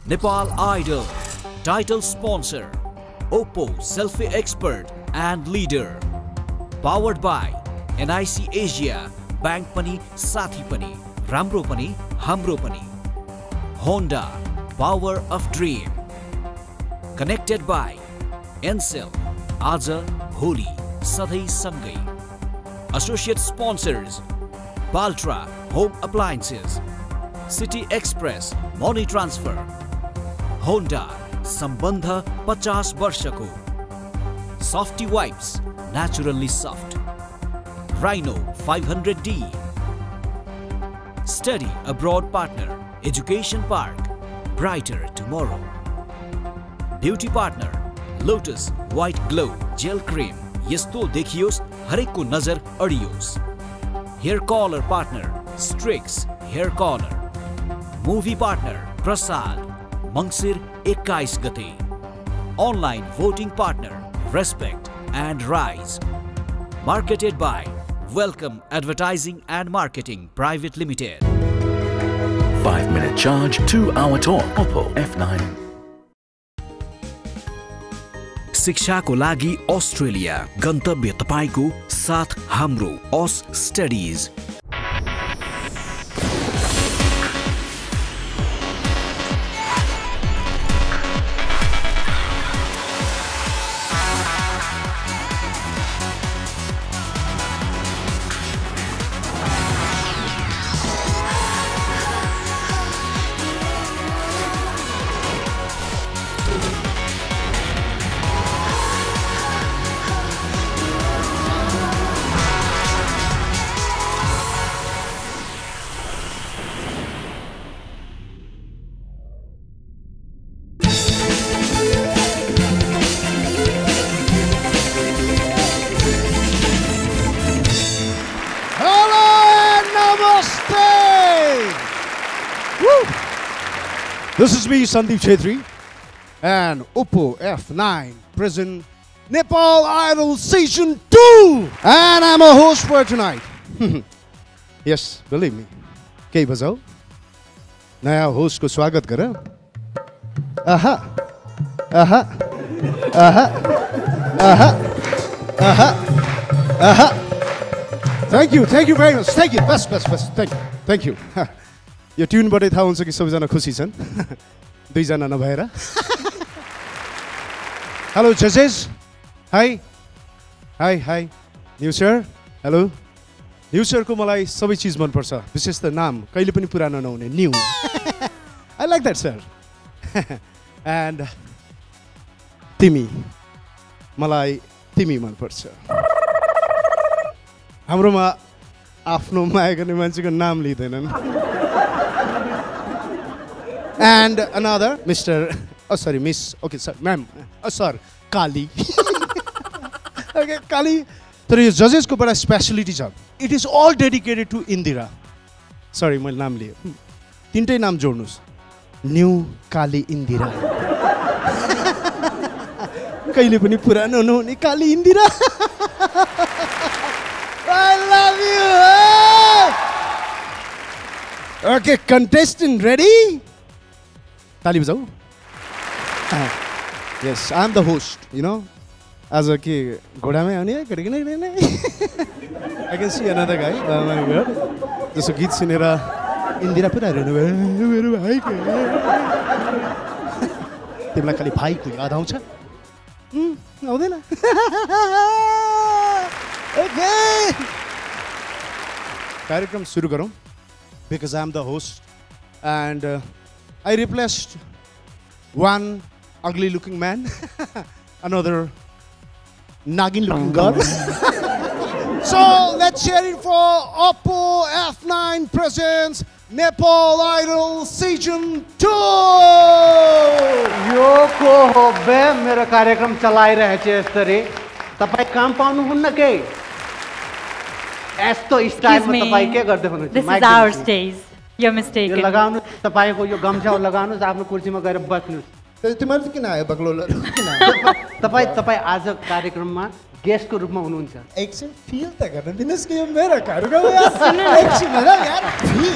Nepal Idol, title sponsor, Oppo selfie expert and leader. Powered by NIC Asia, Bank Pani, Sathi Pani, Ramro Pani, Hamro Pani. Honda, power of dream. Connected by Encel, Aja, Holi, Sadai Sangai. Associate sponsors, Baltra, Home Appliances, City Express, Money Transfer, Honda, Sambandha 50 Varshako, Softy Wipes, naturally soft, Rhino 500D, Study Abroad Partner, Education Park, Brighter Tomorrow, Beauty Partner, Lotus White Glow Gel Cream, Yesto Dekhios, Hareko Nazar Adios. Hair Color Partner, Strix Hair Color. Movie Partner, Prasad, Mangsir 21 Gate. Online Voting Partner, Respect and Rise. Marketed by Welcome Advertising and Marketing Private Limited. 5-minute charge, 2-hour talk. Oppo F9. शिक्षाको लागि Australia गन्तव्य तपाईको साथ हाम्रो ओस studies. This is me, Sandeep Chhetri, and Oppo F9 present Nepal Idol Season 2, and I'm a host for tonight. Yes, believe me. Kei bajao? Naya host ko swagat kara. Aha, aha, aha, aha, aha, aha. Thank you very much. Thank you. Best. Thank you. यो ट्युनबाटै थाहा हुन्छ कि सबैजना खुसी छन् दुईजना नभएर hello जजेस high new sir hello new सरको मलाई सबै चिज मनपर्छ विशेष त नाम कहिले पनि पुरानो नहुने new I like that sir and तिमी मलाई तिमी मनपर्छ हाम्रोमा आफ्नो माया गर्ने मान्छेको नाम लिँदैनन् And another, Mr. Oh, sorry, Miss. Okay, sir, ma'am. Oh, sir, Kali. Okay, Kali. So, your judges ko bada speciality job. It is all dedicated to Indira. Sorry, my name liye. Tintai naam jodnus. New Kali Indira. Kaile pani purano nahune Kali Indira. I love you. Okay, contestant ready? Tali bajau. Yes, I'm the host, you know. As a kid, I can see another guy. Oh my God. Just a kid sinera Indira pura तिमीलाई खाली भाइको याद आउँछ आउँदैन okay कार्यक्रम सुरु गरौँ because I am the host and I replaced one ugly looking man another nagging looking girl so let's share it for Oppo F9 presents Nepal Idol Season 2 यो को हो बे मेरो कार्यक्रम चलाइरहेछ यसरी तपाई काम पाउनुहुन्न के यस्तो स्टाइलमा तपाई के गर्दै हुनुहुन्छ This is our stage. You're mistaken. यो लगाउनु तपाईको यो गम्छा लगाउनु आफ्नो कुर्सीमा गएर बस्नु तिमीहरु किन आयो बग्लोला तपाई आज कार्यक्रममा गेस्ट को रूपमा हुनुहुन्छ एकछिन फिल त गर्न दिनुस् कि यो मेरो कार्यक्रम यार एकछिन यार फिल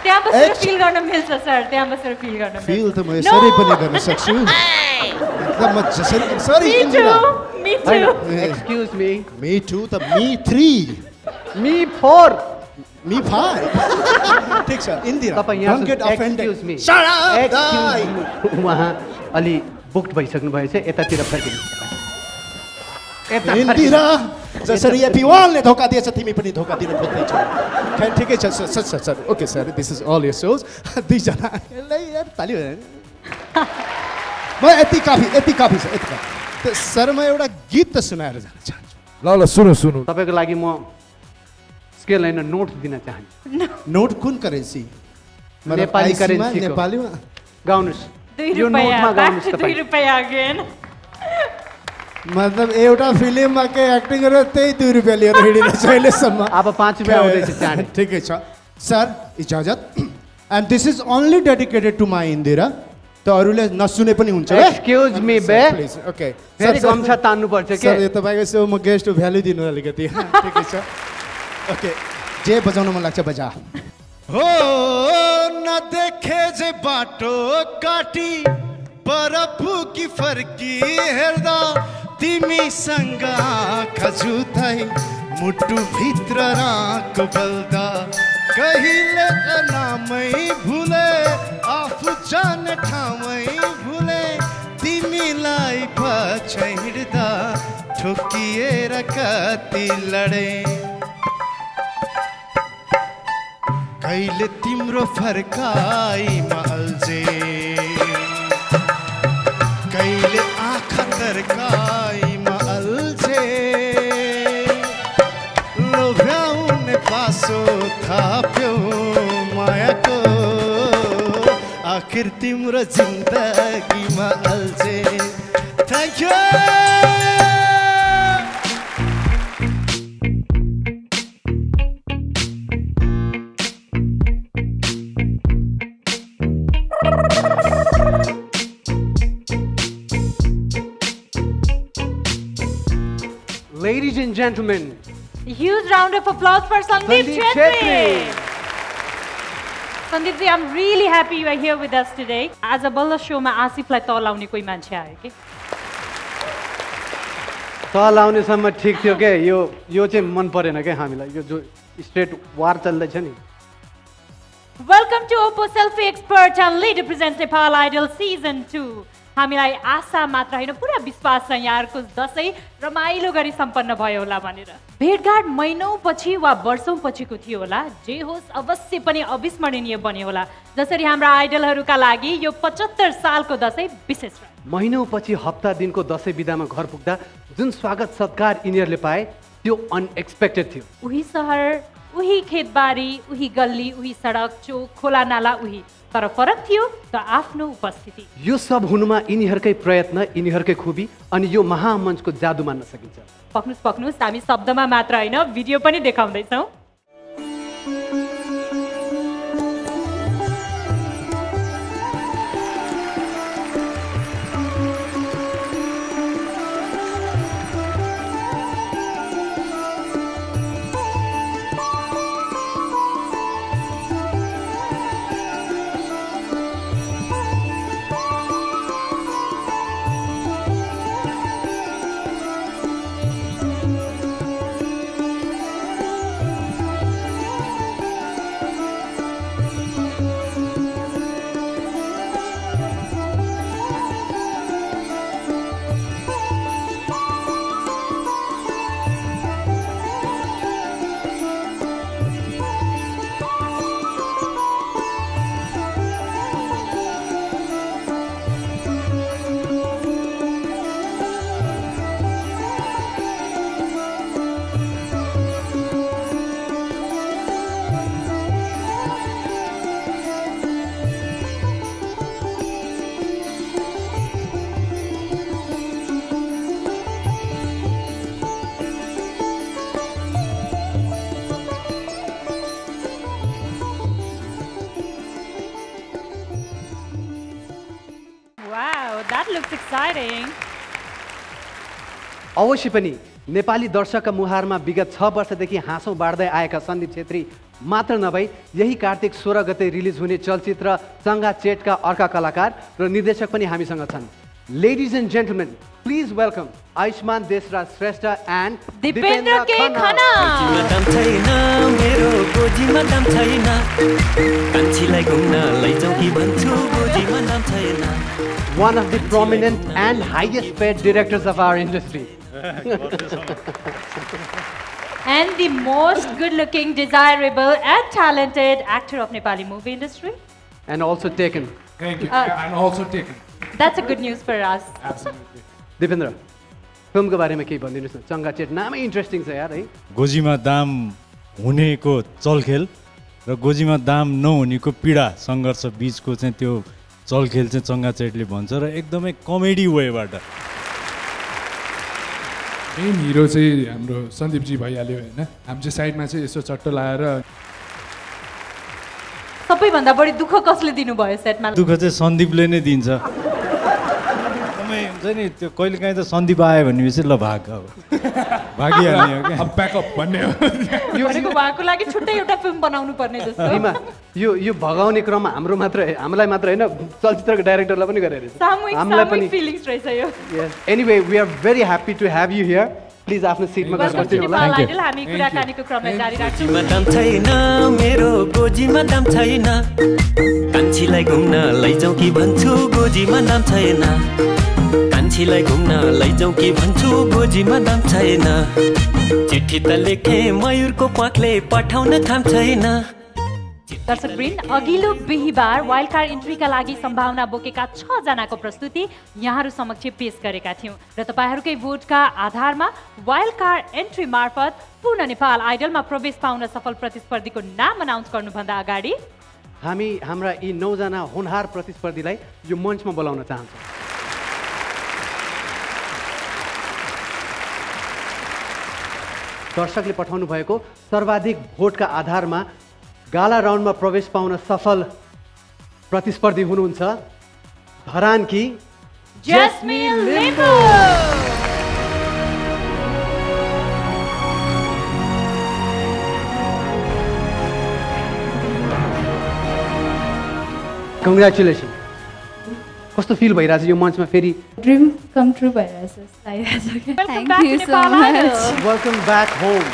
त्यहाँ बसेर फिल गर्न मिल्छ सर त्यहाँ बसेर फिल गर्न फिल त म यसरी पनि गर्न सक्छु मतलब म जसरी sorry Me too. Excuse me. Me too त me 3 Me 4. me 5 ठीक छ इन्दिरा तपाईं यहाँ don't get offended excuse me. shut up Excuse me. उहाँ अलि बुक्ड भइसक्नु भएछ यतातिर फर्किनुहोस् इन्दिरा जसरी एपी1ले धोका दिएछ तिमी पनि धोका दिन खोज्दैछौ खै ठिकै छ sir okay sir this is all your shows दुई जना यार ताली म यति काफी छ यति काफी सर म एउटा गीत त सुनाएर जान चाहन्छु ल सुनु तपाईको लागि म स्केल हैन नोट दिन चाहन्छु नोट कुन करेन्सी नेपाली करेन्सी नेपालीमा गाउनुस् 2 यो नोटमा रुपैयाँ गाउनुस् 2 तपाई रुपैयाँ अगेन मतलब एउटा फिल्ममा के एक्टिङ गरेर त्यही 2 रुपैयाँ लिएर हिँडिरहेछ अहिलेसम्म अब 5 रुपैयाँ आउँदैछ चाँडै ठिकै छ सर इजाजत and this is only dedicated to my Indira त अरूले नसुने पनि हुन्छ excuse me bae please okay फेरि गम्छा तान्नु पर्छ के सर यो तपाईको सो म गेस्ट भ्यालु दिनु अलिकति ठिकै छ ओके जे बजाउन मन लाग्छ बजा हो नदेखे जे बाटो काटी बरफु की फर्की हेर्दा तिमीसँग आँखा झुताई मुटु भित्र राको बल्दा कहिले नामै भुले आफू जाने ठाउँमै भुले तिमीलाई पछि हिँड्दा ठोकिएर कति लडे कहिले तिम्रो फर्काइमा अल्झे कहिले आँखा तर्काइमा अल्झे लोभ्याउने पासो थाप्यो मायाको आखिर तिम्रो जिन्दगीमा अल्झे thank you Ladies and gentlemen, A huge round of applause for Sandeep Chetri. Sandeep ji, I'm really happy you are here with us today. As a balla show ma Asifलाई तल आउने कोही मान्छे आयो के तल आउनेसम्म ठिक थियो के यो चाहिँ मन परेन के हामीलाई यो जो स्ट्रेट वार चल्दैछ नि Welcome to Oppo Selfie Expert and Leader presents Nepal Idol Season 2. हामीलाई आशा मात्र हैन पुरा विश्वास छ यहाँहरुको दशैं रमाइलो गरी सम्पन्न भयो होला भनेर भेटघाट महिनौं पछि वा वर्षौं पछिको थियो होला जे होस् अवश्य पनि अविस्मरणीय बन्यो होला जसरी हाम्रा आइडलहरुका लागि यो 75 सालको दशैं विशेष रह्यो महिनौं पछि हप्ता दिनको दशैं बिदामा घर पुग्दा जुन स्वागत सत्कार यिनीहरुले पाए त्यो अनएक्सपेक्टेड थियो उही शहर उही खेतबारी उही गल्ली उही सडक चोक खोला नाला उही तर फरक थियो त आफ्नो उपस्थिति यो सब हुनुमा यिनीहरुकै प्रयत्न यिनीहरुकै खुबी अनि यो महामञ्चको जादु मान्न सकिन्छ पक्नुस् हामी शब्दमा मात्र हैन भिडियो पनि देखाउँदै छौं Wow, that looks exciting. अवश्य पनि नेपाली दर्शकका मुहारमा विगत 6 वर्षदेखि हाँसौँ बाँड्दै आएका सन्दीप छेत्री मात्र नभई यही कार्तिक 16 गते रिलिज हुने चलचित्र चङ्गा चेटका अर्का कलाकार र निर्देशक पनि हामीसँग छन्। Ladies and gentlemen, please welcome Ayushman Deshraj Shrestha and Dipendra K Khanna. दाम छैन मेरो गोजीमा दाम छैन, कान्छीलाई घुम्न लैजाऊ कि भन्छु गोजीमा दाम छैन। One of the prominent and highest paid directors of our industry. And the most good-looking, desirable and talented actor of Nepali movie industry. And also taken. Thank you. And also taken. That's a good news for us. Absolutely. Dipendra, फिल्मको बारेमा केही भनिदिनुहोस् न। चङ्गा चेट नामै interesting छ यार है। गोजीमा दाम हुनेको चलखेल र गोजीमा दाम नहुनेको पीडा सङ्घर्ष बिचको चाहिँ त्यो चलखेल चाहिँ चङ्गा चेटले भन्छ र एकदमै कमेडी वेबाट। मेन हिरो चाहिँ हाम्रो सन्दीपजी भइहाल्यो होइन। हामी चाहिँ साइडमा चाहिँ यसो चट्ट लाएर सबैभन्दा बढी दुःख कसले दिनुभयो सेटमा? दुःख चाहिँ सन्दीपले नै दिन्छ। एकदमै हुन्छ नि त्यो कहिलेकाहीँ त सन्दीप आयो भनेपछि ल भाग अब भागिहाल्ने हो क्या। अब ब्याकअप भन्ने हो। भनेको उहाँको लागि छुट्टै एउटा फिल्म बनाउनु पर्ने जस्तो। रिमा, यो भगाउने क्रममा हामीलाई मात्र होइन चलचित्रको डाइरेक्टरलाई पनि गरेर सामूहिक फिलिङ्स रहेछ यो। Anyway we are very happy to have you here. Please आफ्नो सिटमा गएर बस्दिनु होला। हामी कुराकानीको क्रमलाई जारी राख्छौँ। गोजीमा दाम छैन मेरो गोजीमा दाम छैन, कान्छीलाई घुम्न लैजाऊ कि भन्छु गोजीमा दाम छैन, कान्छीलाई घुम्न लैजाऊ कि भन्छु गोजीमा दाम छैन। चिठी त लेखे मयूरको प्वाकले पठाउन काम छैन। दर्शकवृन्द, अघिल्लो बिहिबार वाइल्ड कार्ड इन्ट्रीका लागि सम्भावना बोकेका 6 जनाको प्रस्तुति यहाँहरू समक्ष पेश गरेका थियौँ र तपाईँहरूकै भोटका आधारमा वाइल्ड कार्ड एन्ट्री मार्फत पूर्ण नेपाल आइडलमा प्रवेश पाउन सफल प्रतिस्पर्धीको नाम अनाउन्स गर्नुभन्दा अगाडि हामी हाम्रा यी 9 जना होनहार प्रतिस्पर्धीलाई यो मञ्चमा बोलाउन चाहन्छौँ। दर्शकले पठाउनु भएको सर्वाधिक भोटका आधारमा गाला राउन्डमा प्रवेश पाउन सफल प्रतिस्पर्धी हुनुहुन्छ धरानकी जस्मिन लिम्बू। कङ्ग्रेचुलेसन। कस्तो फिल भइरहेछ यो मञ्चमा फेरि? ड्रिम कम ट्रु भइरहेछ। Welcome back to Nepal Idol. Welcome back home.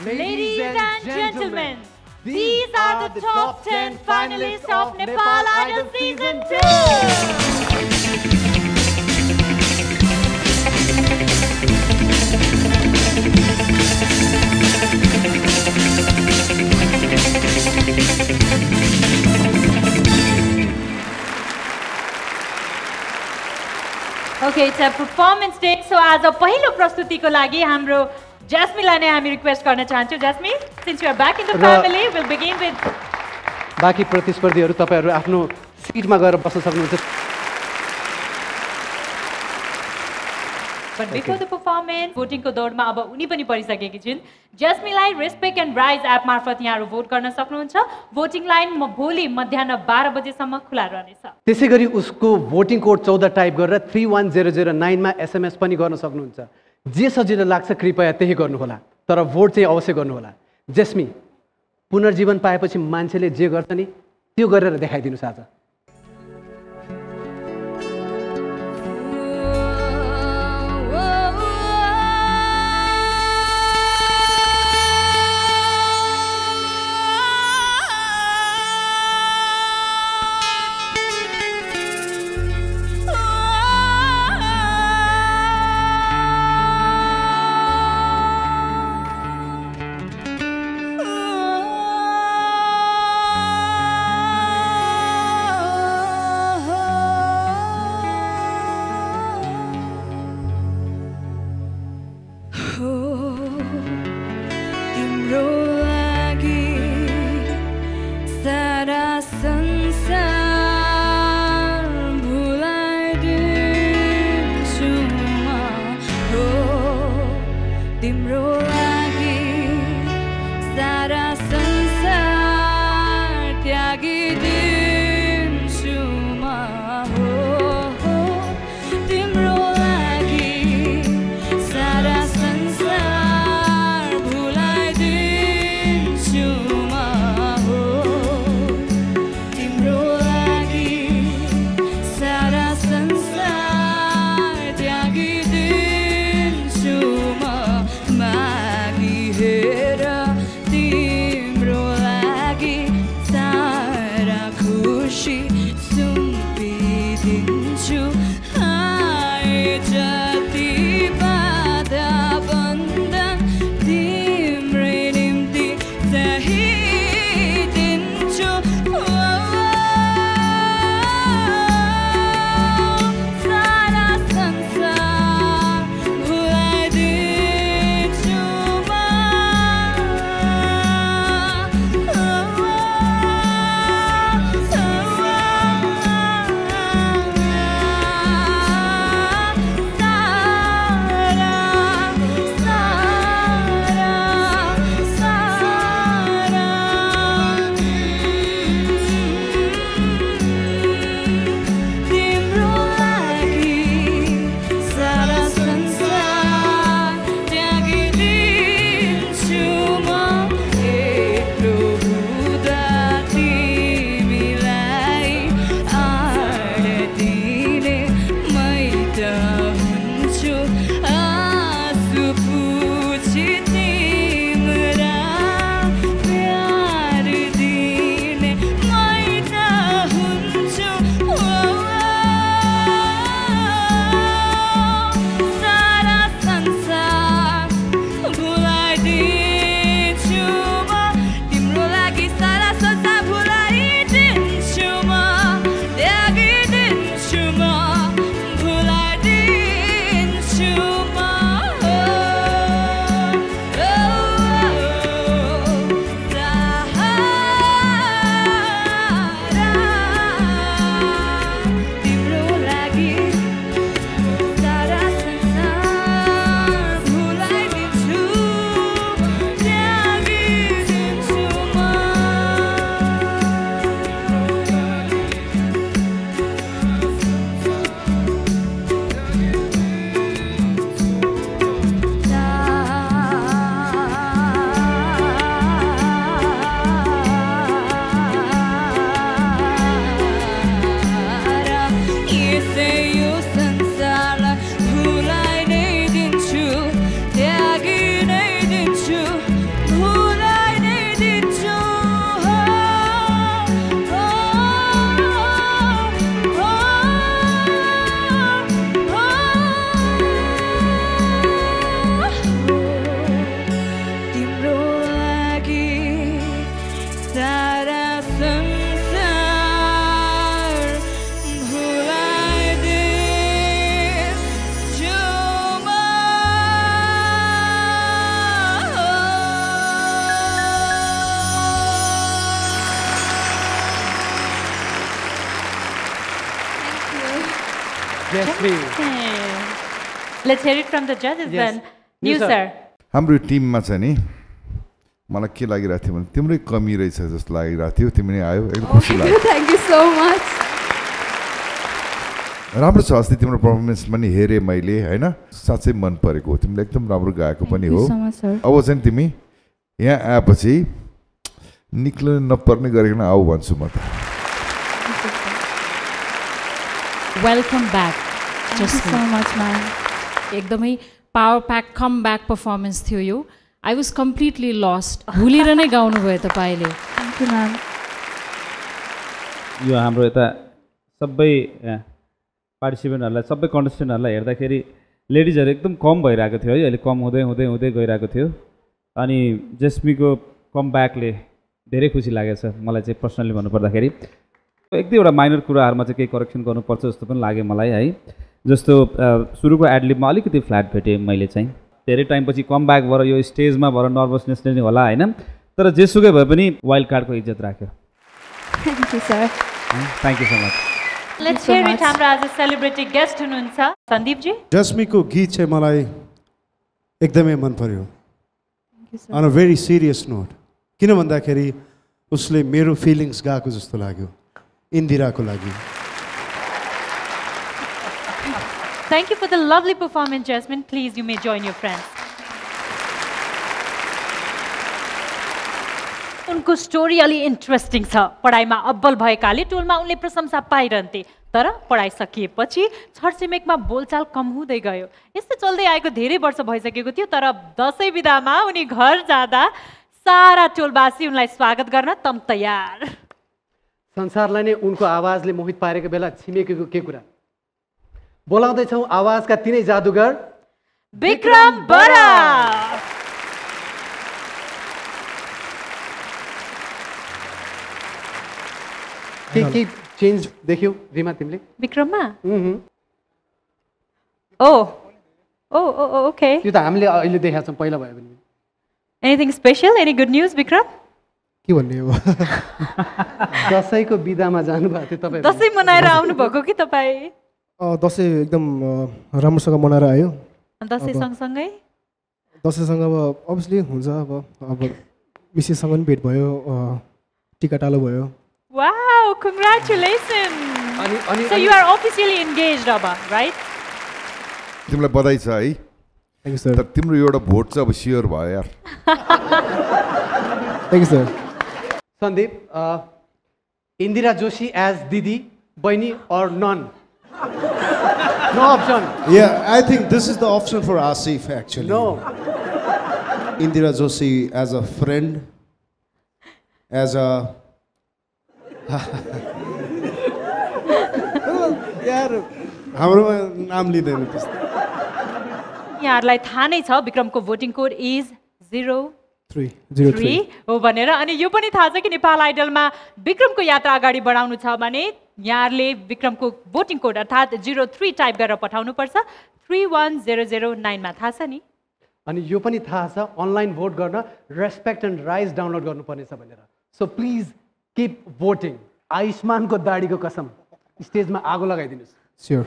Ladies and gentlemen, these are the top 10 finalists of Nepal Idol Season 2. Okay, it's a performance day. So आज पहिलो प्रस्तुतिको लागि हाम्रो जस्मिनलाई नै हामी रिक्वेस्ट गर्न चाहन्छौँ। जस्मिन, since you are back in the family, we'll begin with बाँकी प्रतिस्पर्धीहरू तपाईहरू आफ्नो सिटमा गएर बस्न सक्नुहुन्छ। But before the performance, voting को दौडमा अब उनी पनि परिसकेकी छिन्। जस्मिनलाई रेस्पेक्ट एन्ड राइज एप मार्फत यहाँहरू भोट गर्न सक्नुहुन्छ। भोटिङ लाइन भोलि मध्याह्न 12 बजेसम्म खुला रहनेछ। त्यसैगरी उसको भोटिङ कोड 14 टाइप गरेर 31009 मा एसएमएस पनि गर्न सक्नुहुन्छ। जे सजिलो लाग्छ कृपया त्यही गर्नुहोला, तर भोट चाहिँ अवश्य गर्नुहोला। जस्मी, पुनर्जीवन पाएपछि मान्छेले जे गर्छ नि त्यो गरेर देखाइदिनुस् आज। Let's hear it from the judges then. You sir. हाम्रो टिममा चाहिँ नि मलाई के लागिरहेको थियो भने तिम्रै कमी रहेछ जस्तो लागिरहेको थियो तिमी नै आयो एकदम खुसी लाग्यो Thank you so much. राम्रो छ अस्ति तिम्रो पर्फर्मेन्स पनि हेरेँ मैले हैन साँच्चै मन परेको हो तिमीले एकदम राम्रो गाएको पनि हो अब चाहिँ तिमी यहाँ आएपछि निक्लिन नपर्ने गरिकन आऊ भन्छु म त Welcome back. Thank you so much, ma'am. एकदमै power pack come back performance थियो यो आई वाज कम्प्लिटली लस्ट भुलेर नै गाउनु भयो तपाईँले Thank you, ma'am. यो हाम्रो यता सबै पार्टिसिपेन्टहरूलाई सबै कन्टेस्टेन्टहरूलाई हेर्दाखेरि लेडिजहरू एकदम कम भइरहेको थियो है अहिले कम हुँदै हुँदै हुँदै गइरहेको थियो अनि जेस्मीको कम ब्याकले धेरै खुसी लागेको छ मलाई चाहिँ पर्सनली भन्नुपर्दाखेरि एक दुईवटा माइनर कुराहरूमा चाहिँ केही करेक्सन गर्नुपर्छ जस्तो पनि लाग्यो मलाई है जस्तो सुरुको एडलिपमा अलिकति फ्ल्याट भेटेँ मैले चाहिँ धेरै टाइमपछि कम ब्याक भएर यो स्टेजमा भएर नर्भसनेसले नै होला होइन तर जेसुकै भए पनि वाइल्ड कार्डको इज्जत राख्यो Thank you, sir. Thank you so much Let's hear it हाम्रो आज सेलिब्रिटी गेस्ट हुनुहुन्छ सन्दीप जी जस्मीको गीत चाहिँ मलाई एकदमै मन पर्यो on a very serious note किन भन्दाखेरि उसले मेरो फिलिङ्स गाएको जस्तो लाग्यो इन्दिराको लागि Thank you for the lovely performance, Jasmine. Please, you may join your friends. उनको स्टोरी अलि इन्ट्रेस्टिङ छ पढाइमा अब्बल भएकाले टोलमा उनले प्रशंसा पाइरहन्थे तर पढाइ सकिएपछि छरछिमेकमा बोलचाल कम हुँदै गयो यस्तो चल्दै आएको धेरै वर्ष भइसकेको थियो तर दसैँ बिदामा उनी घर जाँदा सारा टोलवासी उनलाई स्वागत गर्न तम तयार संसारलाई नै उनको आवाजले मोहित पारेको बेला छिमेकीको के कुरा बोलाउँदैछौँ आवाजका तिनै जादुगर विक्रम बरा के चेन्ज देख्यौ रिमा तिमीले विक्रममा ओ ओके यो त हामीले अहिले देखाएको छौँ पहिला भयो भने anything special any good news Vikram के भन्ने हो दसैँको बिदामा जानुभएको थियो तपाईँ दसैँ मनाएर आउनु भएको कि तपाईँ दसैँ एकदम राम्रोसँग मनाएर आयो दसैँ सँगसँगै दसैँसँग अब अभियसली हुन्छ अब विशेषसँग पनि भेट भयो टिकाटालो भयो Wow, congratulations. So you are officially engaged, Abba, right? तिमीलाई बधाई छ है थ्याङ्क यू सर तर तिम्रो एउटा भोट चाहिँ अब स्योर भयो यार thank you sir Sandeep Indira Joshi as दिदी बहिनी or none no option Yeah, I think this is the option for Asif actually. No. Indira Joshi as a friend, as a यार हाम्रोमा नाम लिँदैन त्यस्तो यहाँहरूलाई थाहा नै छ विक्रमको भोटिङ कोड इज 03 हो भनेर अनि यो पनि थाहा छ कि नेपाल आइडलमा विक्रमको यात्रा अगाडि बढाउनु छ भने यहाँहरूले विक्रमको भोटिङ कोड अर्थात् 03 टाइप गरेर पठाउनुपर्छ 31009 मा थाहा छ नि अनि यो पनि थाहा छ अनलाइन भोट गर्न रेस्पेक्ट एन्ड राइज डाउनलोड गर्नुपर्नेछ भनेर सो प्लिज कीप voting आयुष्मानको दाढीको कसम स्टेजमा आगो लगाइदिनुस् स्योर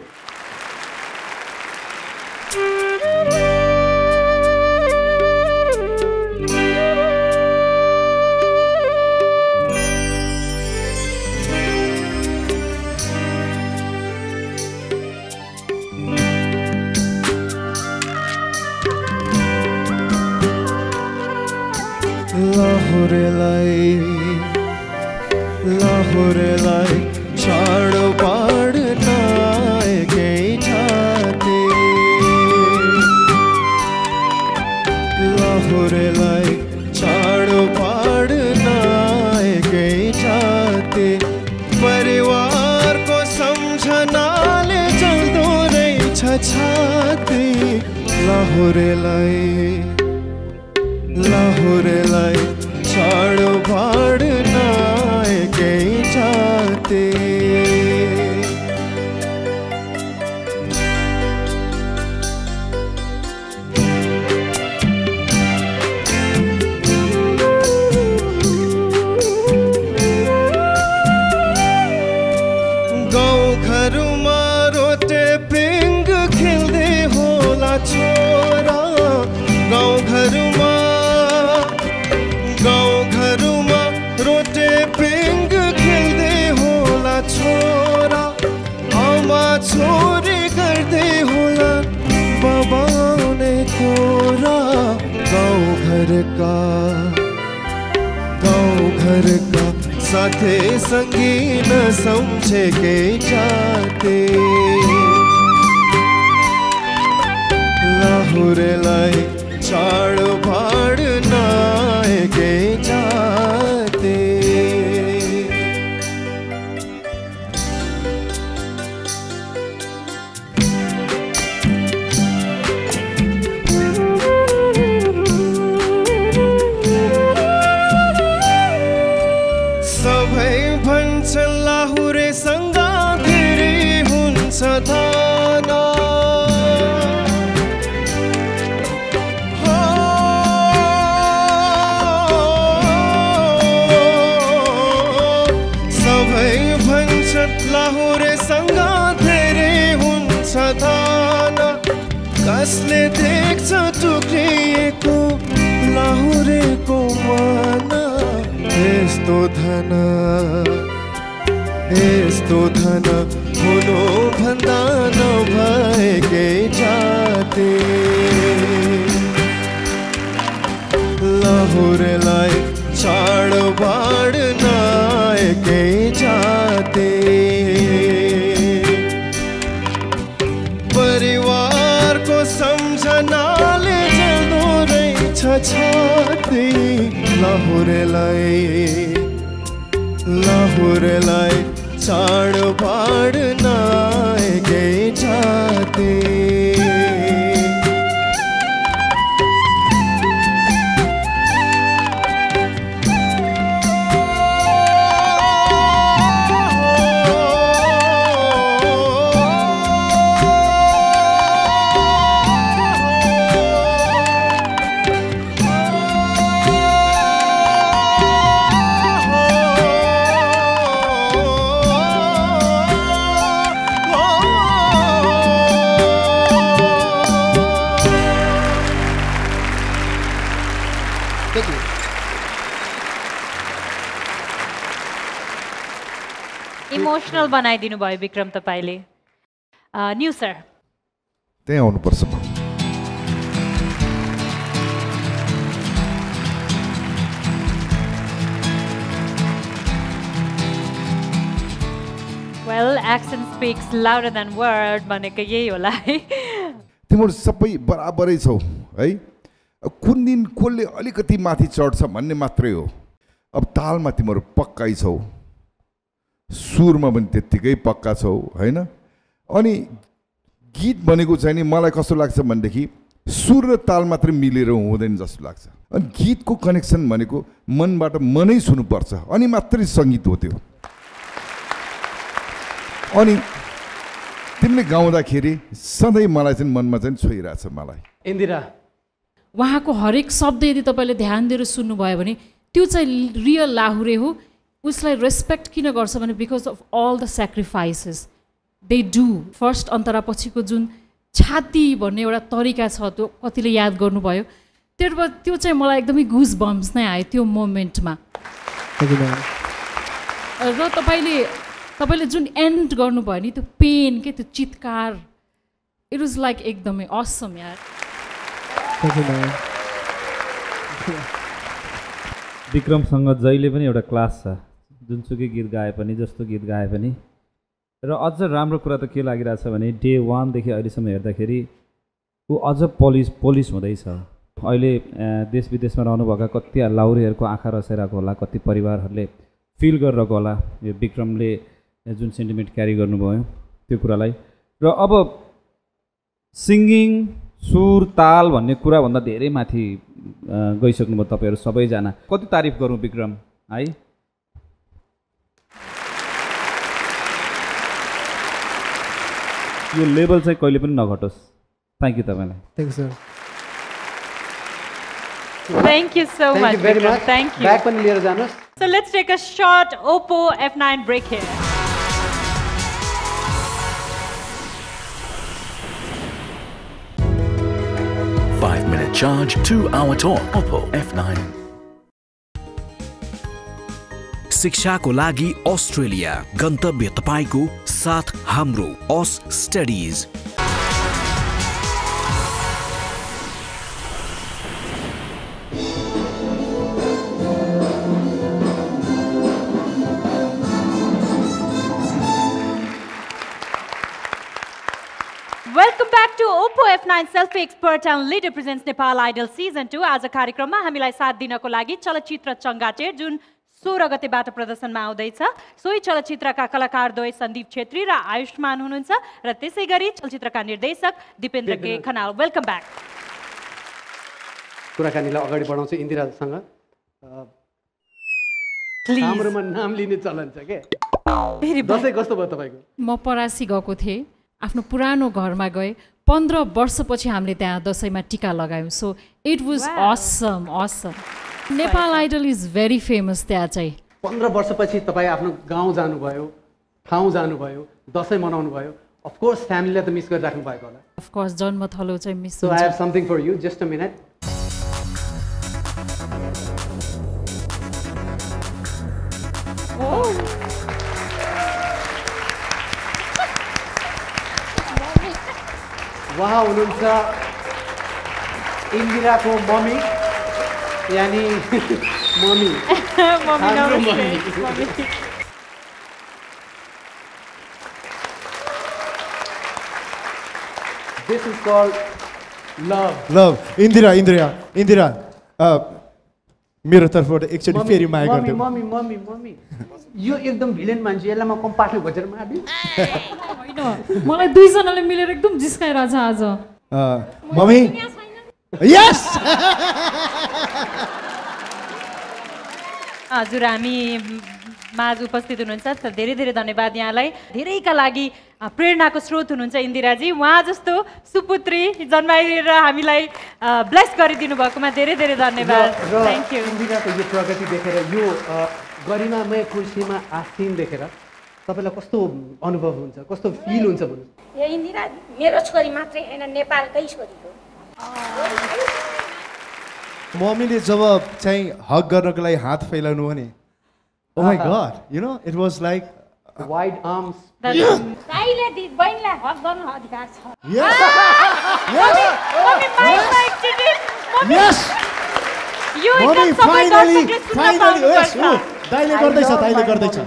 लाहुरेलाई छाडो पाड्न एकै छाते लाहुरेलाई छाडो पाड्न एकै छाते परिवारको सम्झनाले जल्दो रहेछ छाते लाहुरेलाई छाडो पाड्न एकै छाते गाउँघरमा रोटे का गाउँ घर का साथै सँगी नसम्झेकै जाते लाहुरेलाई चाड भाड नआएकै जाते सबै भन्छन् लाहुरेसँग धेरै हुन्छ धाना लाहुरेसँग धेरै हुन्छ धाना कसले देख्छ टुक्रिएको लाहुरेको माना यस्तो धन हुनु भन्दा नभएकै जाते लाहुरेलाई चाड बाड नआएकै जाते परिवारको सम्झनाले जल्दो रहेछ छाती लाहुरेलाई चाड बाड नआएकै जाते इमोशनल बनाइदिनु भयो विक्रम तपाईले न्यू सर त्यही आउनुपर्छ म well action speaks louder than word भनेको यही होला है तिम्रो सबै बराबरै छौ है कुन दिन कसले अलिकति माथि चढ्छ भन्ने मात्रै हो अब तालमा तिम्रो पक्कै छौ सुरमा पनि त्यत्तिकै पक्का छौ हैन अनि गीत भनेको चाहिँ नि मलाई कस्तो लाग्छ भनेदेखि सुर र ताल मात्रै मिलेर हुँदैन जस्तो लाग्छ अनि गीतको कनेक्सन भनेको मनबाट मनै सुन्नुपर्छ अनि मात्रै सङ्गीत हो त्यो अनि तिमीले गाउँदाखेरि सधैँ मलाई चाहिँ मनमा चाहिँ छोइरहेछ मलाई इन्दिरा उहाँको हरेक शब्द यदि तपाईँले ध्यान दिएर सुन्नुभयो भने त्यो चाहिँ रियल लाहुरे हो उसलाई रेस्पेक्ट किन गर्छ भने because of all the sacrifices they do first अन्तरा पछिको जुन छाती भन्ने एउटा तरिका छ त्यो कतिले याद गर्नुभयो त्यो चाहिँ मलाई एकदमै गुज बम्स नै आयो त्यो मोमेन्टमा र तपाईँले जुन एन्ड गर्नुभयो नि त्यो पेन के त्यो चित्कार इट वाज लाइक एकदमै असम यार विक्रमसँग जहिले पनि एउटा क्लास छ जुनसुकै गीत गाए पनि जस्तो गीत गाए पनि र अझ राम्रो कुरा त के लागिरहेछ भने डे 1 देखि अहिलेसम्म हेर्दाखेरि ऊ अझ पोलिस हुँदैछ अहिले देश विदेशमा रहनुभएका कति लाहुरेहरूको आँखा रसाइरहेको होला कति परिवारहरूले फिल गरिरहेको होला यो विक्रमले जुन सेन्टिमेन्ट क्यारी गर्नुभयो त्यो कुरालाई र अब सिङ्गिङ सुर ताल भन्ने कुराभन्दा धेरै माथि गइसक्नुभयो तपाईँहरू सबैजना कति तारिफ गरौँ विक्रम है यो लेभल चाहिँ कहिले पनि नघटोस् थ्याङ्क यू तपाईँलाई thank you sir Thank you so much, very Vikram. much. Thank you. Back पनि लिएर जानुहोस्. So let's take a short Oppo F9 break here. Five-minute charge, 2-hour talk. Oppo F9. शिक्षाको लागि Australia गन्तव्य तपाईको साथ हाम्रो ओस studies F9 selfie expert and leader presents Nepal Idol season 2 आज कार्यक्रममा हामीलाई साथ दिनको लागि चलचित्र चङ्गाचेट जुन 16 गतेबाट प्रदर्शनमा आउँदैछ। सोही चलचित्रका कलाकारद्वय सन्दीप छेत्री र आयुष्मान हुनुहुन्छ र त्यसै गरी चलचित्रका निर्देशक दिपेन्द्र के खनाल। Welcome back. कुराकानीलाई अगाडि बढाउँछु इन्दिरासँग। हाम्रोमा नाम लिने चलन छ के? दसैँ कस्तो भयो तपाईँको? म परासी गएको थिएँ, आफ्नो पुरानो घरमा गएँ। 15 वर्षपछि हामीले त्यहाँ दसैँमा टिका लगायौँ। So it was Assam Assam. Nepal Idol is very famous त्यहाँ चाहिँ। 15 वर्षपछि तपाईँ आफ्नो गाउँ जानुभयो, ठाउँ जानुभयो, दसैँ मनाउनु भयो। अफकोर्स फ्यामिलीलाई त मिस गरिराख्नु भएको होला। अफकोर्स जन्मथलो चाहिँ miss. So I have something for you, just a minute. उहाँ हुनुहुन्छ इन्दिराको मम्मी, यानी mummy. This is called love. Love. Indira मेरो तर्फबाट एकचोटि फेरि माया गरिदिनु। मम्मी यो एकदम भिलेन मान्छे, यसलाई म कम्पार्टमा खोजेर मार्दिनु। होइन, मलाई दुईजनाले मिलेर एकदम जिस्काइरहेछ आज। मम्मी यस। हजुर, हामी माझ उपस्थित हुनुहुन्छ त धेरै धेरै धन्यवाद यहाँलाई। धेरैका लागि प्रेरणाको स्रोत हुनुहुन्छ इन्दिराजी। उहाँ जस्तो सुपुत्री जन्माइएर हामीलाई ब्लेस गरिदिनु भएकोमा धेरै धेरै धन्यवाद। Thank you. इन्दिराको यो प्रगति देखेर, यो गरिमामय कुर्सीमा आसीन देखेर तपाईँलाई कस्तो अनुभव हुन्छ, कस्तो फिल हुन्छ भन्नु? यो इन्दिरा मेरो छोरी मात्रै होइन, नेपालकै छोरी हो। मम्मीले जब चाहिँ हक गर्नको लागि हात फैलाउनु हो नि, oh my god, you know, it was like wide arms. दाइले बहिनीलाई हक गर्न अधिकार छ। Yes. Yes. मम्मी फाइनली यस, दाइले गर्दैछ।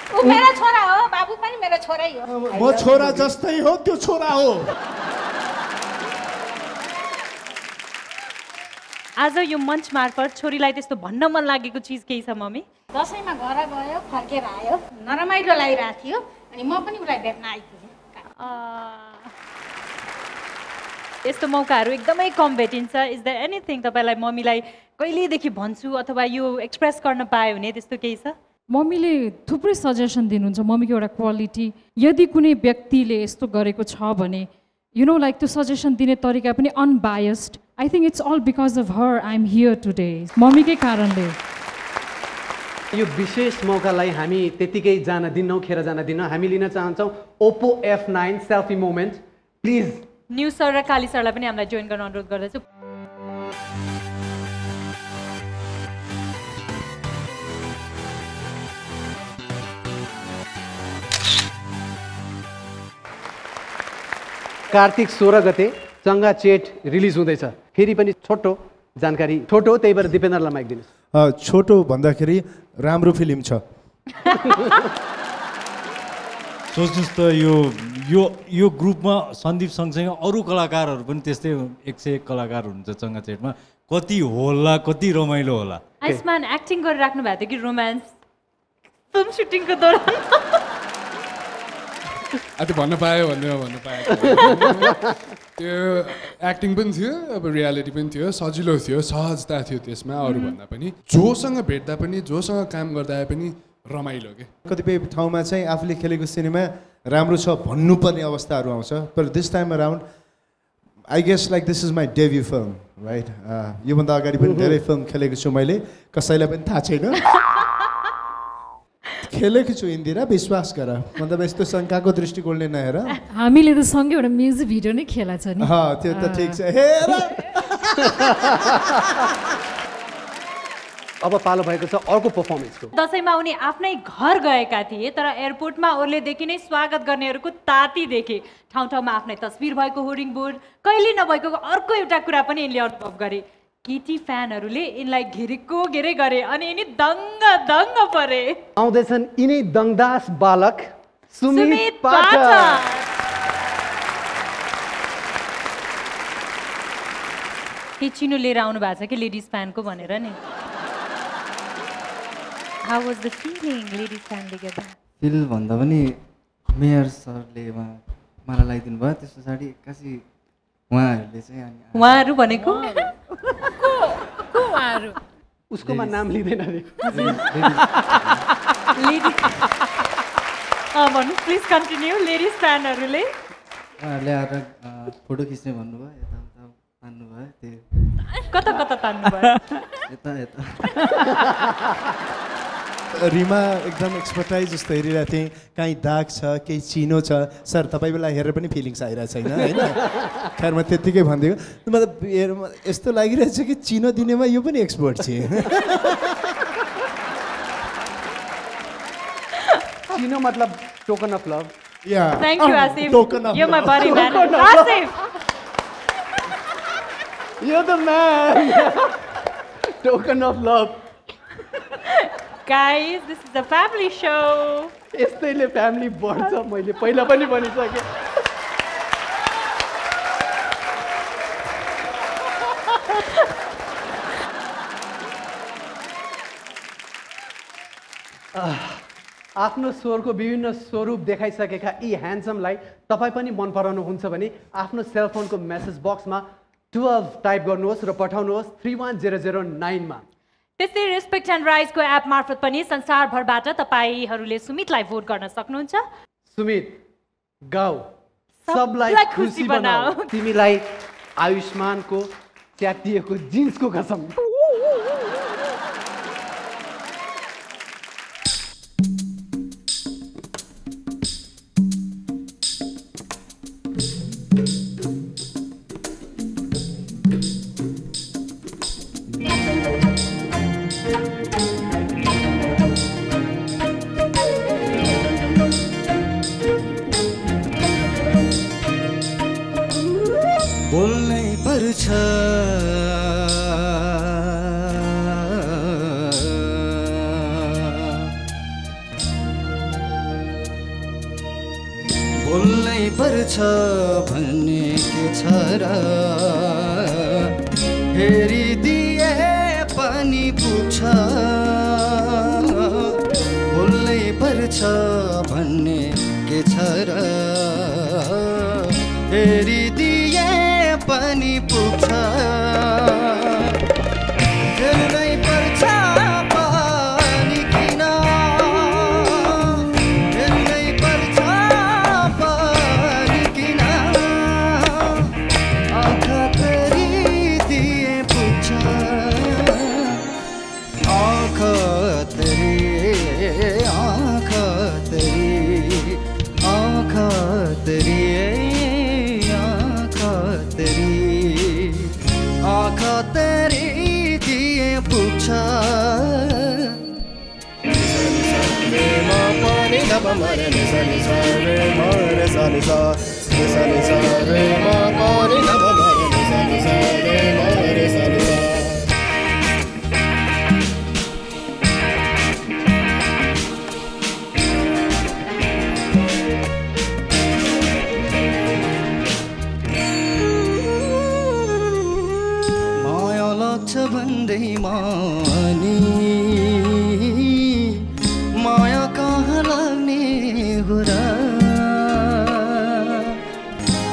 उ मेरो छोरा हो, बाबु पनि मेरो छोरै हो। म छोरा जस्तै हो, त्यो छोरा हो। आज यो मञ्च मार्फत छोरीलाई त्यस्तो भन्न मन लागेको चिज केही छ मम्मी? दसैँमा घर गयो, फर्केर आयो, नरमाइलो लागिरहेको थियो, अनि म पनि उसलाई भेट्न आइपुगेँ। यस्तो मौकाहरू एकदमै कम भेटिन्छ। इज देयर एनिथिङ तपाईँलाई मम्मीलाई कहिलेदेखि भन्छु अथवा यो एक्सप्रेस गर्न पायो भने त्यस्तो केही छ? मम्मीले थुप्रै सजेसन दिनुहुन्छ। मम्मीको एउटा क्वालिटी, यदि कुनै व्यक्तिले यस्तो गरेको छ भने लाइक त्यो सजेसन दिने तरिका पनि unbiased. I think it's all because of her I am here today. मम्मीकै कारणले यो विशेष मौकालाई हामी त्यतिकै जान दिन्नौँ, खेर जान दिन्नौँ। हामी लिन चाहन्छौँ Oppo F9 selfie moment. Please new sir र काली सरलाई पनि हामीलाई जोइन गर्न अनुरोध गर्दछु। कार्तिक 16 गते चङ्गाचेट रिलिज हुँदैछ। फेरि पनि छोटो जानकारी, छोटो, त्यही भएर दिपेन्द्रलाई माइक दिनुहोस्। छोटो भन्दाखेरि राम्रो फिल्म छ। सोच्नुहोस् त यो ग्रुपमा सन्दीप सँगसँगै अरू कलाकारहरू पनि त्यस्तै 101 कलाकार हुनुहुन्छ चङ्गाचेटमा। कति होला, कति रमाइलो होला। आयुष्मान एक्टिङ गरिराख्नु भएको थियो कि रोमान्स फिल्म सुटिङको दौरान? त्यो भन्न पायो भन्नु पायो। त्यो एक्टिङ पनि थियो, अब रियालिटी पनि थियो, सजिलो थियो, सहजता थियो त्यसमा। अरूभन्दा पनि जोसँग भेट्दा पनि, जोसँग काम गर्दा पनि रमाइलो के। कतिपय ठाउँमा चाहिँ आफूले खेलेको सिनेमा राम्रो छ भन्नुपर्ने अवस्थाहरू आउँछ, तर this time around I guess like this is my debut film, right? योभन्दा अगाडि पनि धेरै फिल्म खेलेको छु मैले, कसैलाई पनि थाहा छैन। खेलेको छु इन्दिरा, विश्वास गर। मतलब यस्तो शङ्काको दृष्टिकोणले नहेर। हामीले त सँगै एउटा म्युजिक भिडियो नै खेला छ नि। त्यो त ठिक छ। हेर अब पालो भएको छ अर्को पर्फर्मेन्सको। दसैँमा उनी आफ्नै घर गएका थिए, तर एयरपोर्टमा ओर्लेदेखि नै स्वागत गर्नेहरूको ताती देखे। ठाउँ ठाउँमा आफ्नै तस्बिर भएको होर्डिङ बोर्ड, कहिले नभएको अर्को एउटा कुरा पनि यिनले अनुभव गरे। केटी फ्यानहरूले यिनलाई घेरै गरे अनि यिनी दङ्ग परे। आउँदैछन् यिनै दङदास बालक सुमित पाठक। के चिनो लिएर आउनु भएको छ कि लेडिज फ्यानको भनेर नि how was the feeling ladies फ्यानले गर्दा फिल भन्दा पनि मेयर सरले माला लगाइदिनु भयो त्यस पछाडि एक्कासी उहाँहरूले चाहिँ उहाँहरू भनेको को उहाँहरू उसकोमा नाम लिँदैन भन्नु प्लिज कन्टिन्यू लेडिज फ्यानहरूले उहाँहरूले आएर फोटो खिच्ने भन्नुभयो यताउता तान्नुभयो त्यो कता कता तान्नुभयो यता यता रिमा एकदम एक्सपर्टाइज जस्तो हेरिरहेको थिएँ काहीँ दाग छ केही चिनो छ सर तपाईँ बेला हेरेर पनि फिलिङ्स आइरहेको छैन होइन खैर म त्यत्तिकै भनिदिएको मतलब यस्तो लागिरहेछ कि चिनो दिनेमा यो पनि एक्सपर्ट छ चिनो मतलब token of love Thank you, Asif. Token of You're my love. buddy, man. Asif! You're the man! Token of love. Guys, this is a family show. यस्तैले फ्यामिली बढ्छ मैले पहिला पनि भनिसकेँ आफ्नो स्वरको विभिन्न स्वरूप देखाइसकेका यी ह्यान्डसमलाई तपाईँ पनि मन पराउनुहुन्छ भने आफ्नो सेलफोनको मेसेज बक्समा 12 टाइप गर्नुहोस् र पठाउनुहोस् 31009 मा त्यस्तै रेस्पेक्ट एन्ड राइजको एप मार्फत पनि संसारभरबाट तपाईँहरूले सुमितलाई भोट गर्न सक्नुहुन्छ सुमित गाउ सबलाई खुसी बनाऊ तिमीलाई आयुष्मानको च्यातिएको जिन्सको कसम बोल्नै पर्छ भन्ने के छ र हेरिदिए पनि पुग्छ बोल्नै पर्छ भन्ने के छ र हेरिदिए पनि पुग्छ हेर्नै पर्छ पनि किन हेर्नै पर्छ पनि किन आँखा तेरिदिए पुग्छ आँखा तेरी आँखा तेरी आँखा तेरी आँखा तेरी दिए पुग्छ भन्दैमा नि माया कहाँ लाग्ने हो र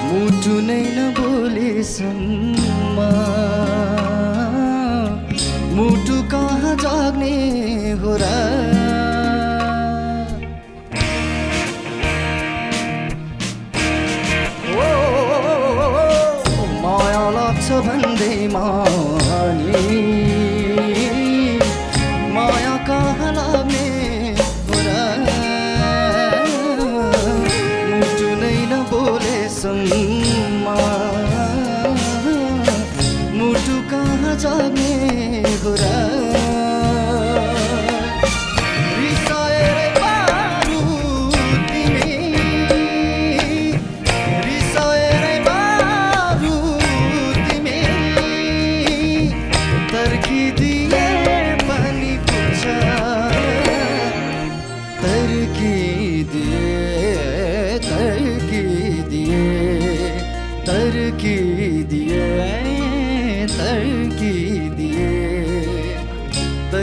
मुटु नै नबोलेसम्म मुटु कहाँ जाग्ने हो र माया लाग्छ भन्दैमा माया कहाँ लाग्ने हो र मुटु नै नबोलेसम्म मुटु कहाँ जाने हो र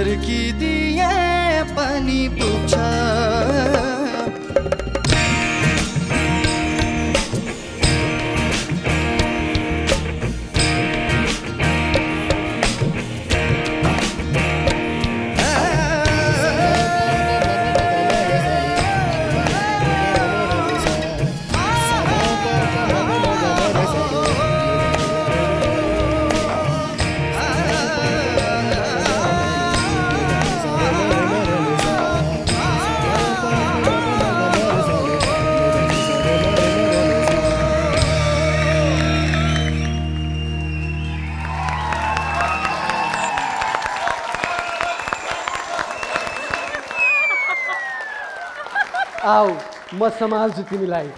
फर्किदिए पनि पुग्छ आओ म सम्हाल्छु तिमीलाई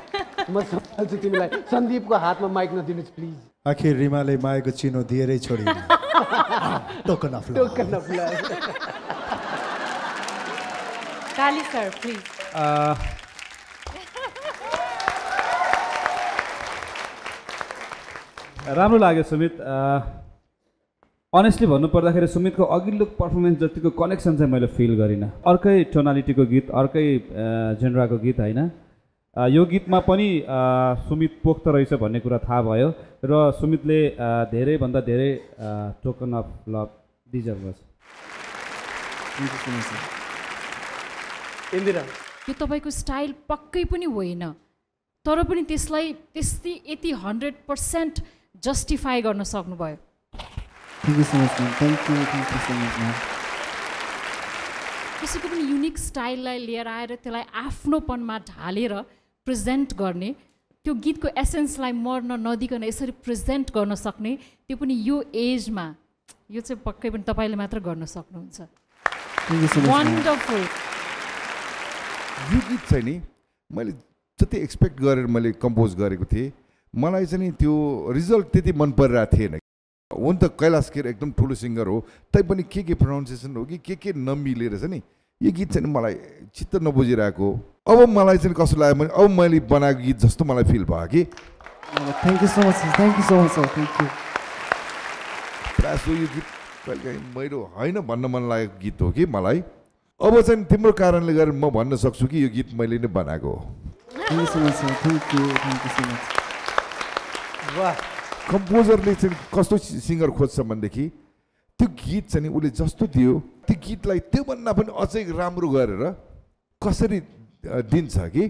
सन्दीपको हातमा माइक नदिनुहोस् प्लिज आखिर रिमाले मायाको चिनो दिएरै छोडिन् token of love Kali sir please राम्रो लाग्यो सुमित अनेस्टली भन्नुपर्दाखेरि सुमितको अघिल्लो पर्फर्मेन्स जतिको कनेक्सन चाहिँ मैले फिल गरिनँ अर्कै टोनालिटीको गीत अर्कै जेनराको गीत होइन यो गीतमा पनि सुमित पोख्त रहेछ भन्ने कुरा थाहा भयो र सुमितले धेरैभन्दा धेरै टोकन अफ लभ डिजर्भ गर्छ इन्दिरा यो तपाईँको स्टाइल पक्कै पनि होइन तर पनि त्यसलाई त्यस्तै यति 100% जस्टिफाई गर्न सक्नुभयो Thank you so much, man. Thank you so much, man. कसैको पनि युनिक स्टाइललाई लिएर आएर त्यसलाई आफ्नोपनमा ढालेर प्रेजेन्ट गर्ने त्यो गीतको एसेन्सलाई मर्न नदिकन यसरी प्रेजेन्ट गर्न सक्ने त्यो पनि यो एजमा यो चाहिँ पक्कै पनि तपाईँले मात्र गर्न सक्नुहुन्छ वन्डरफुल यो गीत चाहिँ नि मैले जति एक्सपेक्ट गरेर मैले कम्पोज गरेको थिएँ मलाई चाहिँ नि त्यो रिजल्ट त्यति मन परिरहेको थिएन हुन त कैलाश खेर एकदम ठुलो सिङ्गर हो तैपनि के प्रोनाउन्सिएसन हो कि के नमिलेर छ नि यो गीत चाहिँ मलाई चित्त नबुझिरहेको अब मलाई चाहिँ कस्तो लाग्यो भने अब मैले बनाएको गीत जस्तो मलाई फिल भयो कि thank you so much thank you thank you प्रायः सो यो गीत कहिलेकाहीँ मेरो होइन भन्न मन लागेको गीत हो कि मलाई अब चाहिँ तिम्रो कारणले गर्दा म भन्न सक्छु कि यो गीत मैले नै बनाएको हो थ्याङ्क यू सो मच वाह कम्पोजरले चाहिँ कस्तो सिङ्गर खोज्छ भनेदेखि त्यो गीत चाहिँ उसले जस्तो दियो त्यो गीतलाई त्योभन्दा पनि अझै राम्रो गरेर कसरी दिन्छ कि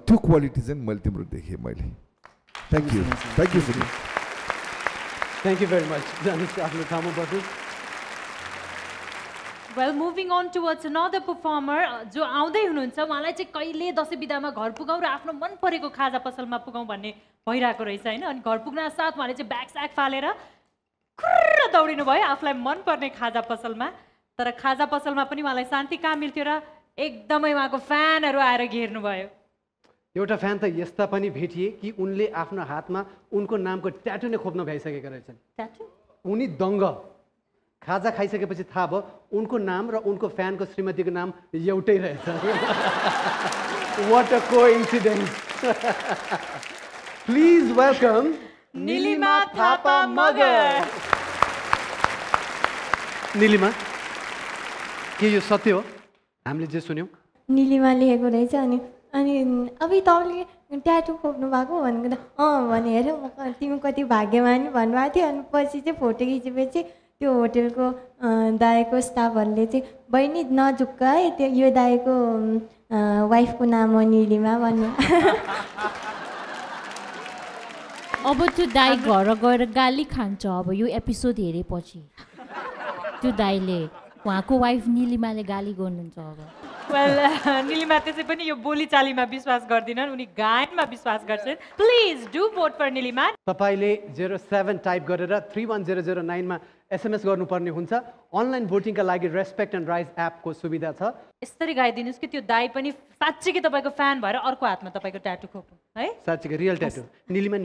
त्यो क्वालिटी चाहिँ मैले तिम्रो देखेँ मैले thank you thank you very much जानुहोस् आफ्नो ठाउँमा बस्नुहोस् well moving on towards another performer जो आउँदै हुनुहुन्छ उहाँलाई चाहिँ कहिले दसैँ बिदामा घर पुगाउँ र आफ्नो मन परेको खाजा पसलमा पुगाउँ भन्ने भइरहेको रहेछ होइन अनि घर पुग्न साथ उहाँले चाहिँ ब्याग स्याग फालेर खुर्र दौडिनु भयो आफूलाई मनपर्ने खाजा पसलमा तर खाजा पसलमा पनि उहाँलाई शान्ति कहाँ मिल्थ्यो र एकदमै उहाँको फ्यानहरू आएर घेर्नु भयो एउटा फ्यान त यस्ता पनि भेटिए कि उनले आफ्नो हातमा उनको नामको ट्याटु नै खोप्न भइसकेका रहेछन् ट्याटु उनी दङ्ग खाजा खाइसकेपछि थाहा भयो उनको नाम र उनको फ्यानको श्रीमतीको नाम एउटै रहेछ what a coincidence please welcome Nilima Thapa Magar Nilima के यो सत्य हो हामीले जे सुन्यौँ निलिमा लेखेको रहेछ अनि अब तपाईँले ट्याटु खोप्नु भएको भनेको त भने हेऱ्यो म तिमी कति भाग्यमानी भन्नुभएको थियो अनि पछि चाहिँ फोटो खिचेपछि त्यो होटेलको दाइको स्टाफहरूले चाहिँ बहिनी नझुक्क है त्यो यो दाइको वाइफको नाम हो निलिमा भन्नु अब त्यो दाइ घर गएर गाली खान्छ अब यो एपिसोड हेरेपछि त्यो दाइले उहाँको वाइफ निलिमाले गाली गर्नुहुन्छ अब वेल निलिमा त्यसै पनि यो बोलीचालीमा विश्वास गर्दिनन् उनी गायनमा विश्वास गर्छन् please do vote for Nilima तपाईँले 07 टाइप गरेर 31009 मा एसएमएस गर्नुपर्ने हुन्छ अनलाइन भोटिङका लागि रेस्पेक्ट एन्ड राइज एपको सुविधा छ यसरी गाइदिनुहोस् कि त्यो दाइ पनि साँच्चीकै तपाईँको फ्यान भएर अर्को हातमा तपाईँको ट्याटु खोपौँ है साँच्चीकै रियल ट्याटु निलिमा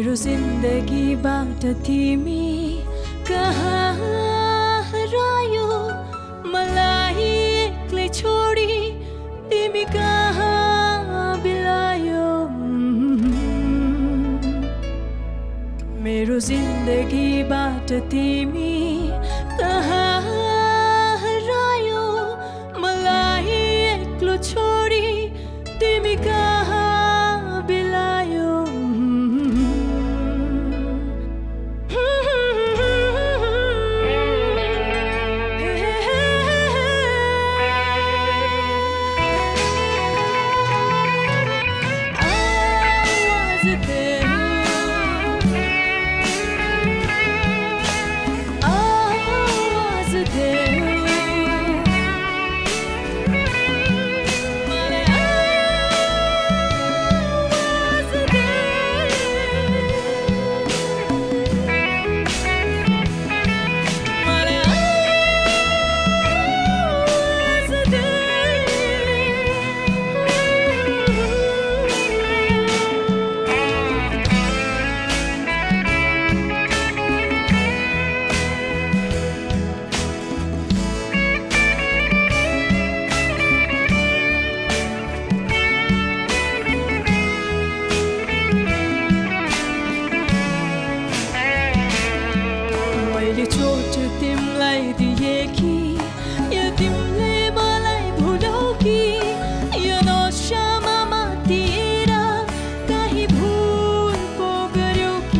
मेरो जिन्दगीबाट तिमी कहाँ हरायो मलाई एक्लै छोडी तिमी कहाँ बिलायो मेरो जिन्दगीबाट तिमी कहाँ हरायो मलाई एक्लो छोडी तिमी कहाँ बिलायो तिमलाई दिए कि या तिमीले मलाई भुल्यौ कि या नशामा मातिएर कहीँ भुल पो गर्यौ कि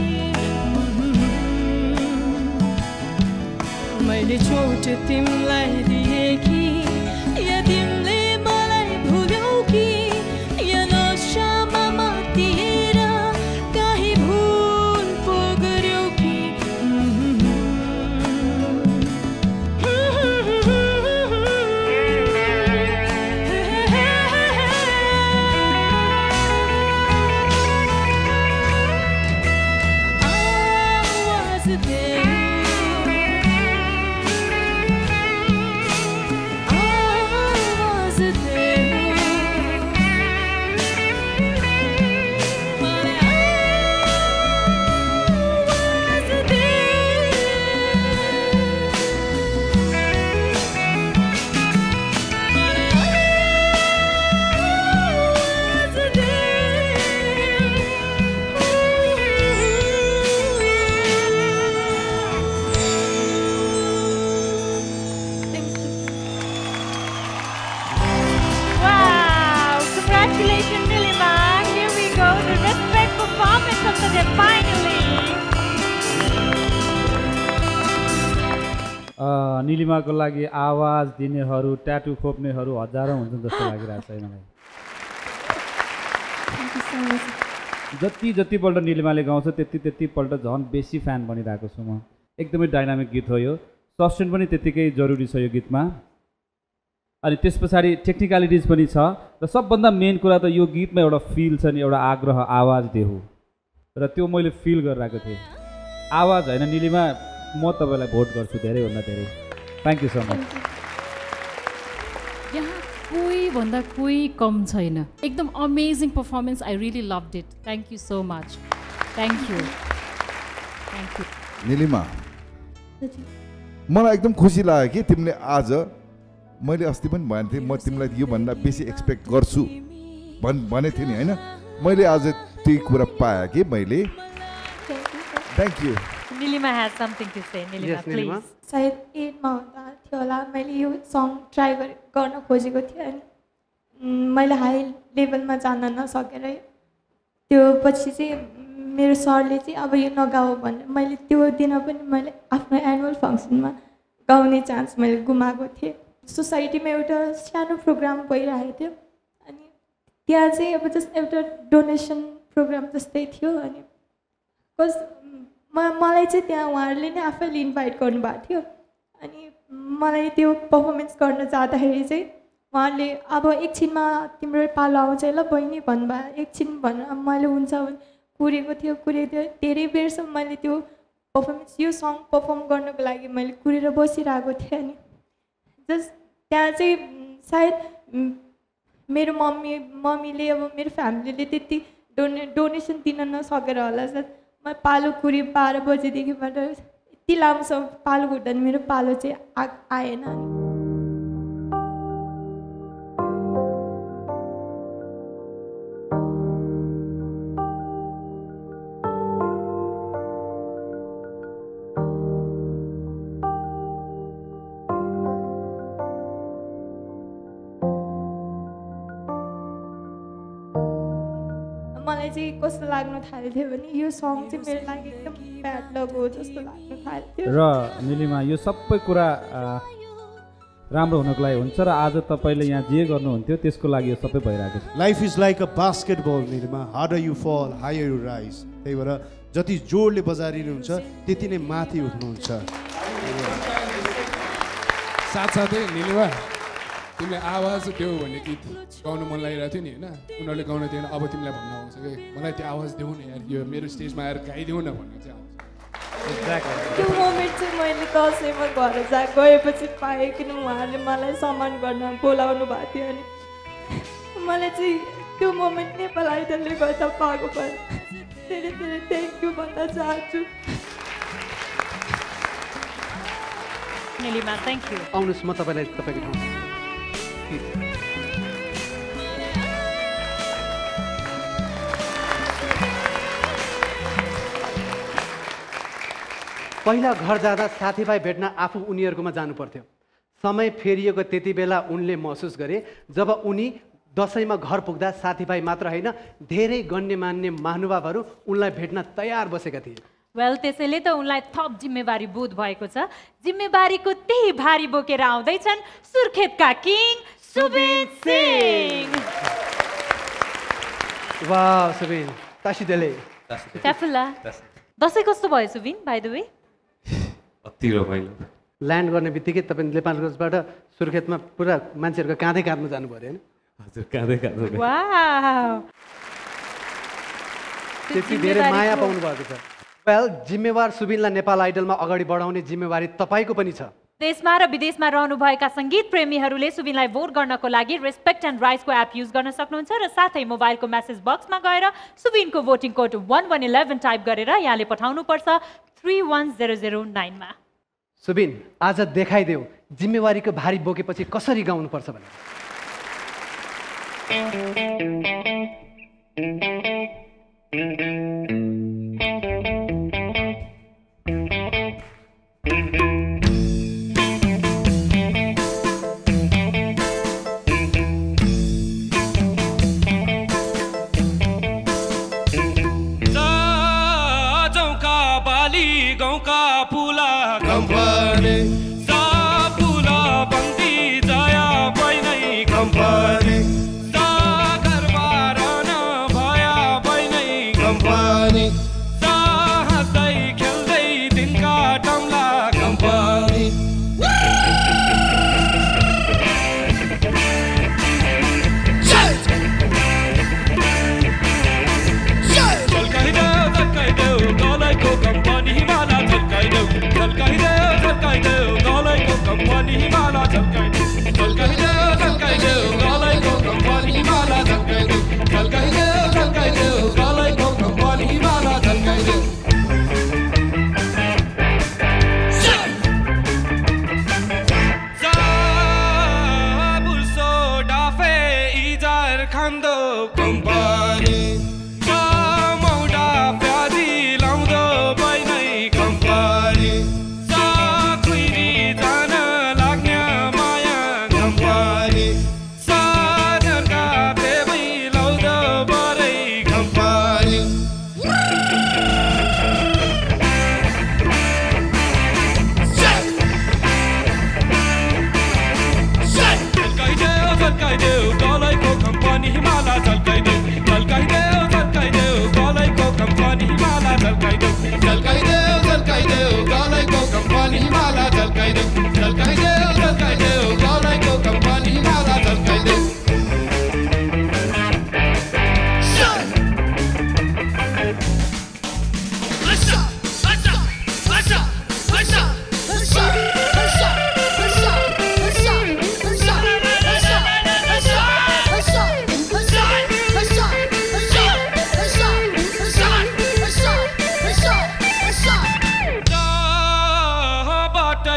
निलिमाको लागि आवाज दिनेहरू ट्याटु खोप्नेहरू हजारौँ हुन्छन् जस्तो लागिरहेको छ मलाई जतिपल्ट निलिमाले गाउँछ त्यतिपल्ट झन् बेसी फ्यान बनिरहेको छु म एकदमै डाइनामिक गीत हो यो सस्टेन पनि त्यत्तिकै जरुरी छ यो गीतमा अनि त्यस पछाडि टेक्निकलिटिज पनि छ र सबभन्दा मेन कुरा त यो गीतमा एउटा फिल छ नि एउटा आग्रह आवाज देऊ र त्यो मैले फिल गरिरहेको थिएँ आवाज होइन निलिमा म तपाईँलाई भोट गर्छु धेरैभन्दा धेरै थ्याङ्क यू सो मच यहाँ कोही भन्दा कोही कम छैन एकदम amazing performance I really लभड it thank you so much thank you Nilima मलाई एकदम खुसी लाग्यो कि तिमीले आज मैले अस्ति पनि भनेको थिएँ म तिमीलाई योभन्दा बेसी एक्सपेक्ट गर्छु भनेको थिएँ नि होइन मैले आज त्यही कुरा पाएँ कि मैले thank you Nilima has something to say. Nilima, yes, please. सायद 8 मा हुँदा थियो होला मैले यो सङ ट्राई गर्न खोजेको थिएँ अनि मैले हाई लेभलमा जान नसकेर त्यो पछि चाहिँ मेरो सरले चाहिँ अब यो नगाऊ भनेर मैले त्यो दिन पनि मैले आफ्नो एनुअल फङ्सनमा गाउने चान्स मैले गुमाएको थिएँ सोसाइटीमा एउटा सानो प्रोग्राम भइरहेको थियो अनि त्यहाँ चाहिँ अब जस्तो एउटा डोनेसन प्रोग्राम जस्तै थियो अनि मलाई चाहिँ त्यहाँ उहाँहरूले नै आफैले इन्भाइट गर्नुभएको थियो अनि मलाई त्यो पर्फर्मेन्स गर्न जाँदाखेरि चाहिँ उहाँले अब एकछिनमा तिम्रो पालो आउँछ ल बहिनी भन्नुभयो एकछिन भनेर मैले हुन्छ भने कुरेको थियो धेरै बेरसम्म मैले त्यो पर्फर्मेन्स यो सङ पर्फर्म गर्नको लागि मैले कुरेर बसिरहेको थिएँ अनि जस्ट त्यहाँ चाहिँ सायद मेरो मम्मीले अब मेरो फ्यामिलीले त्यति डोनेसन दिन नसकेर होला म पालो कुरी 12 बजेदेखिबाट यति लामोसम्म पालो घुट्दा मेरो पालो चाहिँ आएन। मलाई चाहिँ कस्तो लाग्नु थालेको थियो भने यो सङ चाहिँ मेरो लागि एकदम ब्याड लक हो जस्तो लाग्नु थालेको थियो। र निलिमा यो सबै कुरा राम्रो हुनको लागि हुन्छ र आज तपाईँले यहाँ जे गर्नुहुन्थ्यो त्यसको लागि यो सबै भइरहेको छ। Life is like a basketball Nilima, harder you फल हायर यु राइज। त्यही भएर जति जोडले बजारिनुहुन्छ त्यति नै माथि उठ्नुहुन्छ। साथसाथै निलिमा तिमीले आवाज देऊ भन्ने गीत गाउनु मन लागिरहेको थियो नि होइन, उनीहरूले गाउन दिएन, अब तिमीलाई भन्न आउँछ कि मलाई त्यो आवाज देऊ न यार, यो मेरो स्टेजमा आएर गाइदेऊ न भन्ने चाहिँ आउँछ। त्यो मोमेन्ट चाहिँ मैले दसैँमा घर गएपछि पाएँ, किन उहाँहरूले मलाई सम्मान गर्न बोलाउनु भएको थियो। अनि मलाई चाहिँ त्यो मोमेन्ट नेपाल आइडलले गर्दा पाएको भयो। धेरै धेरै थ्याङ्क यू भन्न चाहन्छु। Nilima thank you. आउनुहोस् म तपाईँलाई तपाईँको ठाउँ पहिला घर जाँदा साथीभाइ भेट्न आफू उनीहरूकोमा जानु पर्थ्यो। समय फेरिएको त्यति बेला उनले महसुस गरे जब उनी दसैँमा घर पुग्दा साथीभाइ मात्र होइन धेरै गण्यमान्य महानुभावहरू उनलाई भेट्न तयार बसेका थिए। वेल त्यसैले त उनलाई थप जिम्मेवारी बोध भएको छ। जिम्मेवारीको त्यही भारी बोकेर आउँदैछन् सुर्खेतका किङ सुबिन सिंह। वाह सुबिन तासिदेले ट्याफुला। दसैँ कस्तो भयो सुबिन बाइ द वे? अति रमाइलो। ल्यान्ड गर्ने बित्तिकै तपाईँ नेपालगञ्जबाट सुर्खेतमा पुरा मान्छेहरूको काँधै काँध्नु जानु पऱ्यो होइन? हजुर काँधै काँध्नु। वाउ त्यति धेरै माया पाउनु भएको छ। वेल जिम्मेवार सुबिनलाई नेपाल आइडलमा अगाडि बढाउने जिम्मेवारी तपाईँको पनि छ। देशमा र विदेशमा रहनुभएका सङ्गीत प्रेमीहरूले सुबिनलाई भोट गर्नको लागि रेस्पेक्ट एन्ड राइट्सको एप युज गर्न सक्नुहुन्छ र साथै मोबाइलको मेसेज बक्समा गएर सुबिनको भोटिङ कोड 1111 टाइप गरेर यहाँले पठाउनुपर्छ 31009 मा। सुबिन आज देखाइदेऊ जिम्मेवारीको भारी बोकेपछि कसरी गाउनुपर्छ भने।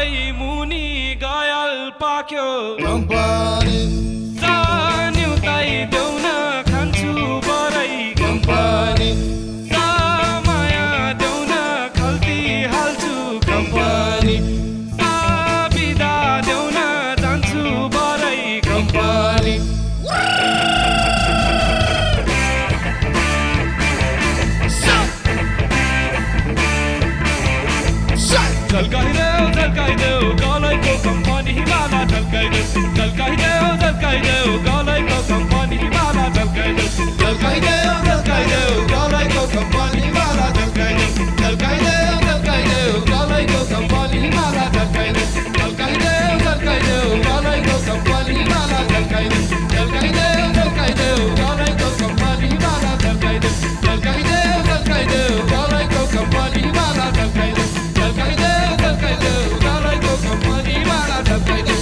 भई मुनि गयल पाक्यो कम्पनी सान्युताई देउन खान्छु बरै कम्पनी माया देउन खल्ती हाल्छु कम्पनी बिदा देउन जान्छु बरै कम्पनी झल्काइदेऊ गलैको कम्पनी हिमाला झल्काइदेऊ झल्काइदेऊ गलैको कम्पनी हिमाला झल्काइदेऊ गलैको कम्पनी हिमाला झल्काइदेऊ गलैको कम्पनी हिमाला झल्काइदेऊ गलैको कम्पनी हिमाला झल्काइदेऊ गलैको कम्पनी हिमाला झल्काइदेऊ गलैको कम्पनी हिमाला झल्काइदेऊ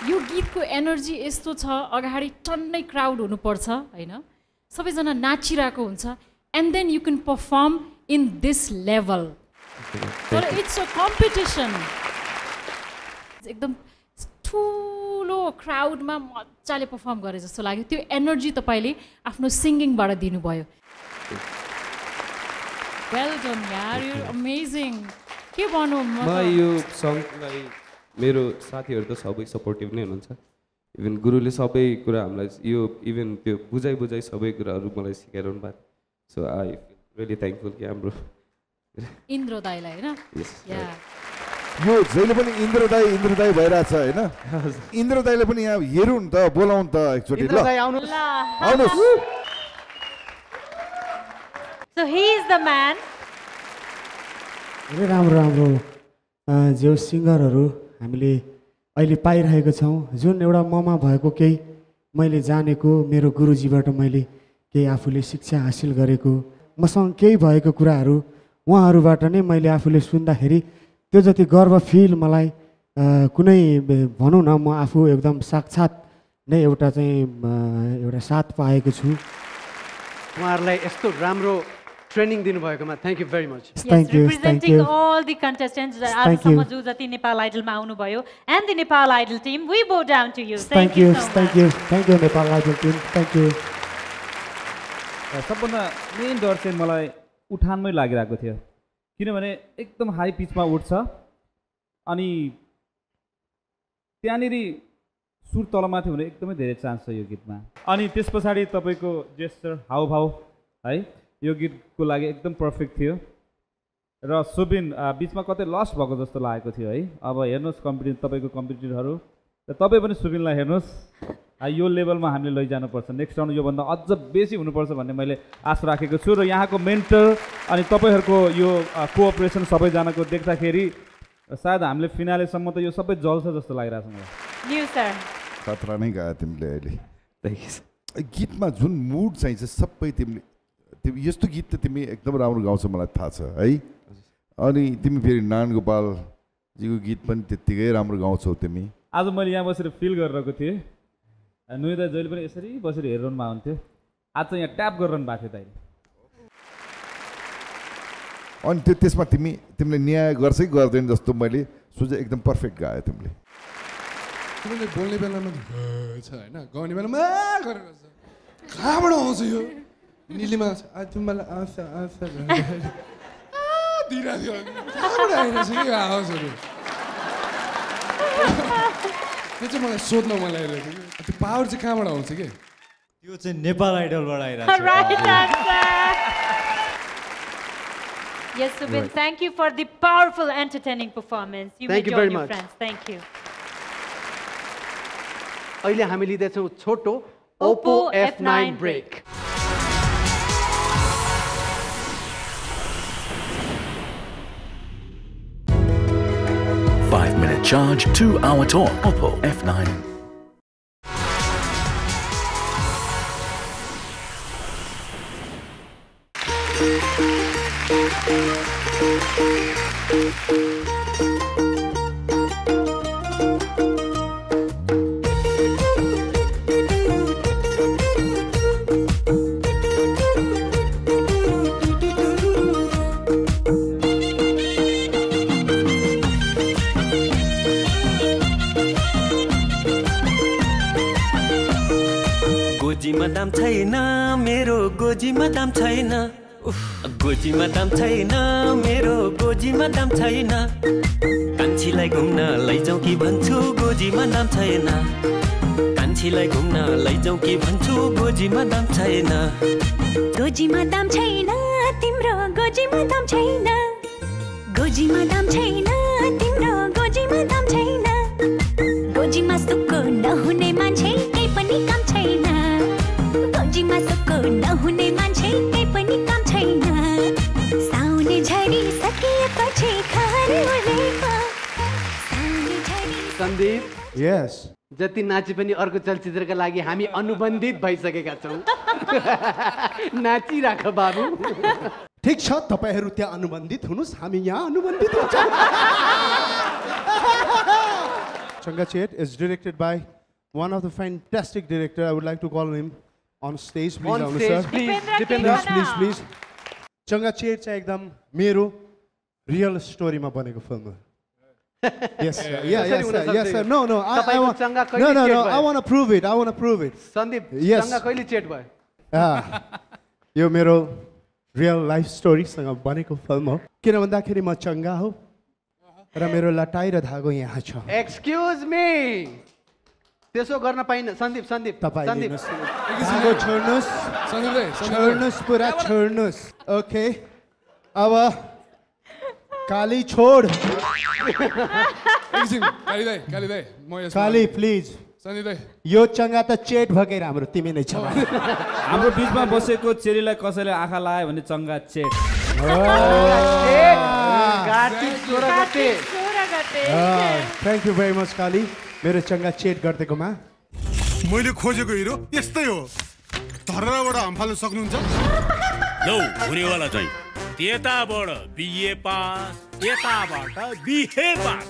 यो गीतको एनर्जी यस्तो छ अगाडि टन्नै क्राउड हुनुपर्छ होइन सबैजना नाचिरहेको हुन्छ and then you can perform in this level तर इट्स अ कम्पिटिसन एकदम ठुलो क्राउडमा मजाले पर्फर्म गरे जस्तो लाग्यो त्यो एनर्जी तपाईँले आफ्नो सिङ्गिङबाट दिनुभयो वेल डन यार यु अमेजिङ के भनौँ म यो सङ्गलाई मेरो साथीहरू त सबै सपोर्टिभ नै हुनुहुन्छ इभन गुरुले सबै कुरा हामीलाई यो इभन त्यो बुझाइ सबै कुराहरू मलाई सिकाइरहनु भएको सो आई रियली थ्याङ्कफुल कि हाम्रो इन्द्र दाइलाई होइन यो जहिले पनि इन्द्र दाई भइरहेछ होइन इन्द्र दाईले पनि यहाँ हेरौँ न त बोलाउँ त एकचोटि ल आउनुहोस् So he is the man. राम्रो जो सिङ्गरहरू हामीले अहिले पाइरहेको छौँ जुन एउटा ममा भएको केही मैले जानेको मेरो गुरुजीबाट मैले केही आफूले शिक्षा हासिल गरेको मसँग केही भएको कुराहरू उहाँहरूबाट नै मैले आफूले सुन्दाखेरि त्यो जति गर्व फिल मलाई कुनै भनौँ न म आफू एकदम साक्षात् नै एउटा साथ पाएको छु उहाँहरूलाई यस्तो राम्रो ट्रेनिङ दिनुभएकोमा thank you very much Representing all the contestants आजसम्म जो जति नेपाल आइडलमा आउनुभयो and the Nepal Idol team we bow down to you. Thank you so much. Thank you Nepal Idol team thank you सबभन्दा मेन डर चाहिँ मलाई उठानमै लागिरहेको थियो किनभने एकदम हाई पिचमा उठ्छ अनि त्यहाँनिर सुर तलमाथि हुने एकदमै धेरै चान्स छ यो गीतमा अनि त्यस पछाडि तपाईँको जेस्चर हावभाव है यो गीतको लागि एकदम पर्फेक्ट थियो र सुबिन बिचमा कतै लस्ट भएको जस्तो लागेको थियो है अब हेर्नुहोस् तपाईँको कम्पिटिटरहरू र तपाईँ पनि सुबिनलाई हेर्नुहोस् यो लेभलमा हामीले लैजानुपर्छ नेक्स्ट राउन्ड योभन्दा अझ बेसी हुनुपर्छ भन्ने मैले आशा राखेको छु र यहाँको मेन्टर अनि तपाईँहरूको यो कोअपरेसन सबैजनाको देख्दाखेरि सायद हामीले फिनालेसम्म त यो सबै जल्छ जस्तो लागिरहेको छ मलाई खतरा नै गायो तिमीले अहिले गीतमा जुन मुड चाहिन्छ सबै तिमीले यस्तो गीत त तिमी एकदम राम्रो गाउँछौ मलाई थाहा छ है अनि तिमी फेरि नारायण गोपालजीको गीत पनि त्यत्तिकै राम्रो गाउँछौ तिमी आज मैले यहाँ बसेर फिल गरिरहेको थिएँ नुइदा जहिले पनि यसरी बसेर हेरिरहनु हुन्थ्यो आज चाहिँ यहाँ ट्याप गरिरहनु भएको थियो दाइले अनि त्यसमा तिमीले न्याय गर्छ कि गर्दैन जस्तो मैले सोचे एकदम पर्फेक्ट गायो तिमीले बोल्ने बेलामा छ होइन गाउने बेलामा गरेर कहाँबाट आउँछ यो निलिमा मलाई आउँछ दिइरहेको थियो कहाँबाट आइरहेछ कि आवाजहरू त्यो चाहिँ मलाई सोध्न मन लागिरहेको थियो त्यो पावर चाहिँ कहाँबाट आउँछ कि त्यो चाहिँ नेपाल आइडलबाट आइरहेको Yes, Subin, thank you for the powerful, entertaining performance. You may join your friends. Thank you. अहिले हामी लिँदैछौँ छोटो Oppo F9 break. Five-minute charge, 2-hour talk. Oppo F9. दाम छैन मेरो गोजीमा दाम छैन गोजीमा दाम छैन मेरो गोजीमा दाम छैन कान्छीलाई घुम्न लैजाऊ कि भन्छु गोजीमा दाम छैन कान्छीलाई घुम्न लैजाऊ कि भन्छु गोजीमा दाम छैन गोजीमा दाम छैन तिम्रो गोजीमा दाम छैन गोजीमा दाम छैन तिम्रो गोजीमा दाम छैन गोजीमा सुक्को नहुने मान्छे केही पनि काम छैन गोजीमा सुक्को नहुने मान्छे केही पनि काम छैन साउने झरी सकिएपछि खाने उलेको साउने झरी सन्दीप यस जति नाचे पनि अर्को चलचित्रका लागि हामी अनुबन्धित भइसकेका छौँ नाचिराख बाबु ठिक छ तपाईहरू त्यहाँ अनुबन्धित हुनुहोस् हामी यहाँ अनुबन्धित हुन्छौँ Changa Chet is directed by one of the fantastic director. I would like to call him on stage. Please, on stage, please. Please. Changa Chet चाहिँ एकदम मेरो real story मा बनेको फिल्म हो. Yes, sir. Yes, sir. No. I want to prove it. Sandeep, yes. Changa कहिले चेट भयो? यो मेरो real life story सँग बनेको फिल्म हो. किन भन्दाखेरि म चङ्गा हो र मेरो लटाई र धागो यहाँ छ. Excuse me. त्यसो गर्न पाइन सन्दीप धागो छोड्नुस् पुरा छोड्नुस्. ओके अब काली छोड काली प्लिज यो चङ्गा त चेट भकेर हाम्रो तिमी नै छ. हाम्रो बिचमा बसेको चेरीलाई कसैले आँखा लायो भने चङ्गा चेट. थ्याङ्क यू भेरी मच काली मेरो चङ्गा चेट गरिदिएकोमा. मैले खोजेको हिरो यस्तै हो. धरबाट हामफाल्न सक्नुहुन्छ? लौ हुनेवाला चाहिँ त्यताबाट बिए पास यताबाट बिहे पास.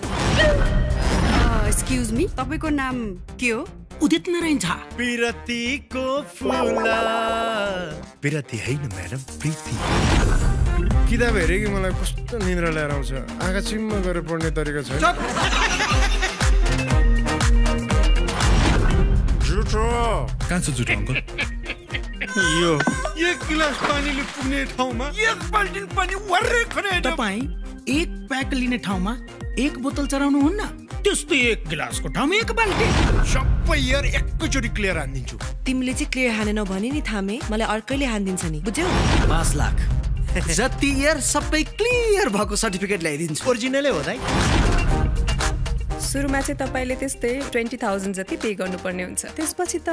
एक्सक्युज मी तपाईको नाम के हो? उदित नारायण झा. पिरतीको फुल पिरती हैन म्याडम प्रीति. किताब हेरे कि मलाई कस्तो निद्रा ल्याएर आउँछ. आँखा चिम्म गरेर पढ्ने तरिका छैन. झुटो कहाँ छ झुटो अङ्कल? यो एक गिलास पानीले पुग्ने ठाउँमा एक बाल्टिन पानी वर्रे खने. तपाईँ एक प्याक लिने ठाउँमा एक बोतल चढाउनु हुन्न. त्यस्तै एक गिलासको ठाउँमा एक बाल्टी. सबै यार एकैचोटि क्लियर हानिदिन्छु. तिमीले चाहिँ क्लियर हानेनौ भने नि थामे मलाई अर्कैले हानिदिन्छ नि बुझ्यौ? 5 लाख जति यार सबै क्लियर भएको सर्टिफिकेट ल्याइदिन्छु. ओरिजिनलै हो दाइ. सुरुमा चाहिँ तपाईले त्यस्तै 20,000 जति पे गर्नुपर्ने हुन्छ. त्यसपछि त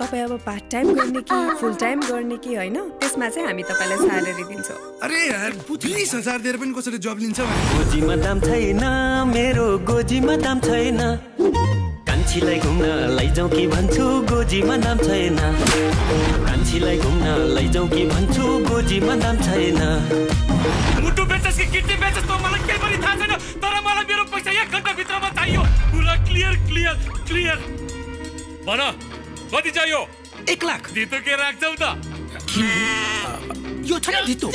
तपाईँ अब पार्ट टाइम गर्ने कि फुल टाइम गर्ने कि होइन त्यसमा चाहिँ हामी तपाईँलाई स्यालेरी दिन्छौँ. अरे यार 30,000 दिएर पनि कसैले जब लिन्छ? गोजीमा दाम छैन मेरो गोजीमा दाम छैन कान्छीलाई घुम्न लैजाऊ कि भन्छु गोजीमा दाम छैन कान्छीलाई घुम्न लैजाऊ कि भन्छु गोजीमा दाम छैन. मुटु बेचस कि किडनी बेचस त मलाई केही पनि थाहा छैन. तर मलाई मेरो पैसा 1 घण्टा भित्रमा चाहियो. पुरा क्लियर भन कति चाहियो? 1 लाख. दितो के राख्छौ त? यो छ नि दितो.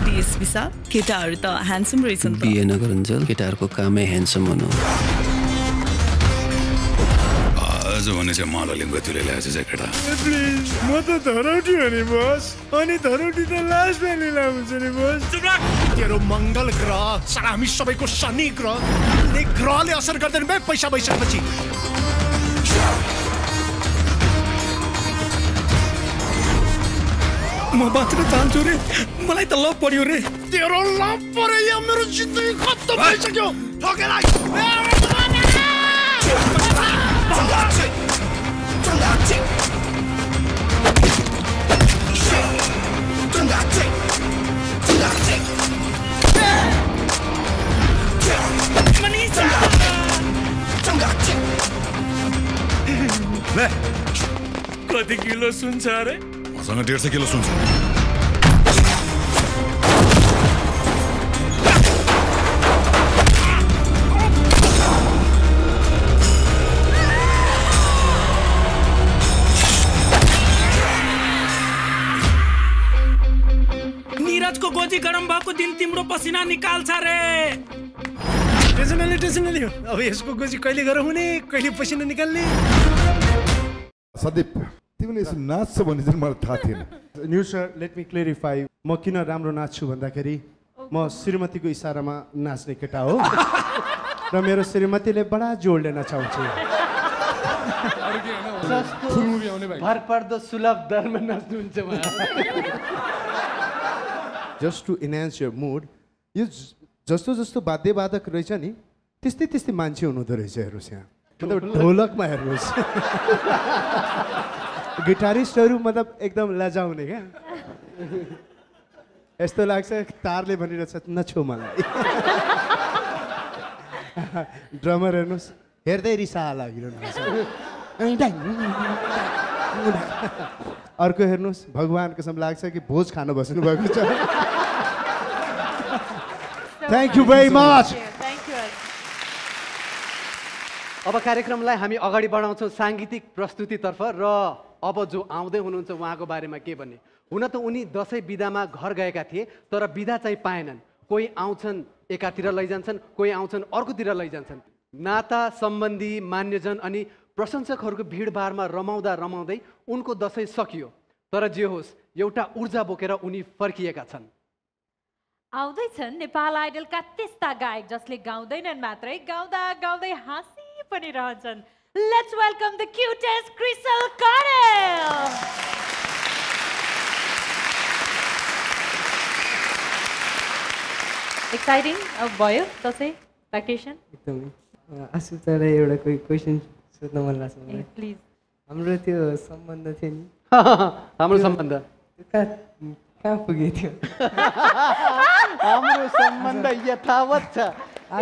डिएसपी साहब केटाहरू त ह्यान्डसम रहेछन् त. बिहे नगरुन्जेल केटाहरूको कामै ह्यान्डसम हुनु. आज भने चाहिँ मलाई गतिले ल्याएछ चाहिँ केटा. प्लिज म त धरौटी हो नि बस. अनि धरौटी त लास्ट भ्याली लाउँछ नि बस. तेरो मङ्गल ग्रह सारा हामी सबैको शनि ग्रह ग्रहले असर गर्दैन बे पैसा भइसकेपछि. म बाँच्न चाहन्छु रे. मलाई त लभ पर्यो रे. तेरो लभ पर्यो या मेरो जिन्दगी खत्तम भइसक्यो. ठोकेर कति किलो सुन्छ अरे? मसँग 150 किलो सुन्छ. निरजको गोजी गरम भएको दिन तिम्रो पसिना निकाल्छ रे. टेन्सनली हो. अब यसको गोजी कहिले गरम हुने कहिले पसिना निकाल्ने. सदीप तिमीले यसो नाच्छ भन्ने चाहिँ मलाई थाहा थिएन new sir let me clarify म किन राम्रो नाच्छु भन्दाखेरि म श्रीमतीको इसारामा नाच्ने केटा हो र मेरो श्रीमतीले बडा जोडले नचाउँछु भरपर्दो सुलभ दरमा नाच्नुहुन्छ just to enhance your mood यो जस्तो जस्तो वाद्यवादक रहेछ नि त्यस्तै त्यस्तै मान्छे हुनुहुँदो रहेछ हेर्नुहोस् यहाँ मतलब ढोलकमा हेर्नुहोस् गिटारिस्टहरू मतलब एकदम लजाउने क्या यस्तो लाग्छ तारले भनिरहेछ नछो मलाई ड्रमर हेर्नुहोस् हेर्दै रिसा लागिरहनु अर्को हेर्नुहोस् भगवान् कसम लाग्छ कि भोज खान बस्नु भएको छ थ्याङ्क यू भेरी मच अब कार्यक्रमलाई हामी अगाडि बढाउँछौँ साङ्गीतिक प्रस्तुतितर्फ र अब जो आउँदै हुनुहुन्छ उहाँको बारेमा के भन्ने हुन त उनी दसैँ बिदामा घर गएका थिए तर बिदा चाहिँ पाएनन् कोही आउँछन् एकातिर लैजान्छन् कोही आउँछन् अर्कोतिर लैजान्छन् नाता सम्बन्धी मान्यजन अनि प्रशंसकहरूको भिडभाडमा रमाउँदा रमाउँदै उनको दसैँ सकियो तर जे होस् एउटा ऊर्जा बोकेर उनी फर्किएका छन् आउँदैछन् नेपाल आइडलका त्यस्ता गायक जसले गाउँदैनन् मात्रै गाउँदा गाउँदै हाँसी पनि रहन्छन् लेट्स वेलकम द क्युटेस्ट क्रिसल करेल एक्साइटिङ अब भयो दसैँ भ्याकेसन एकदमै आशुतालाई एउटा कोही क्वेसन सोध्न मन लाग्छ मलाई प्लिज हाम्रो त्यो सम्बन्ध थियो नि हाम्रो सम्बन्ध कहाँ पुगेको थियो हाम्रो सम्बन्ध यथावत छ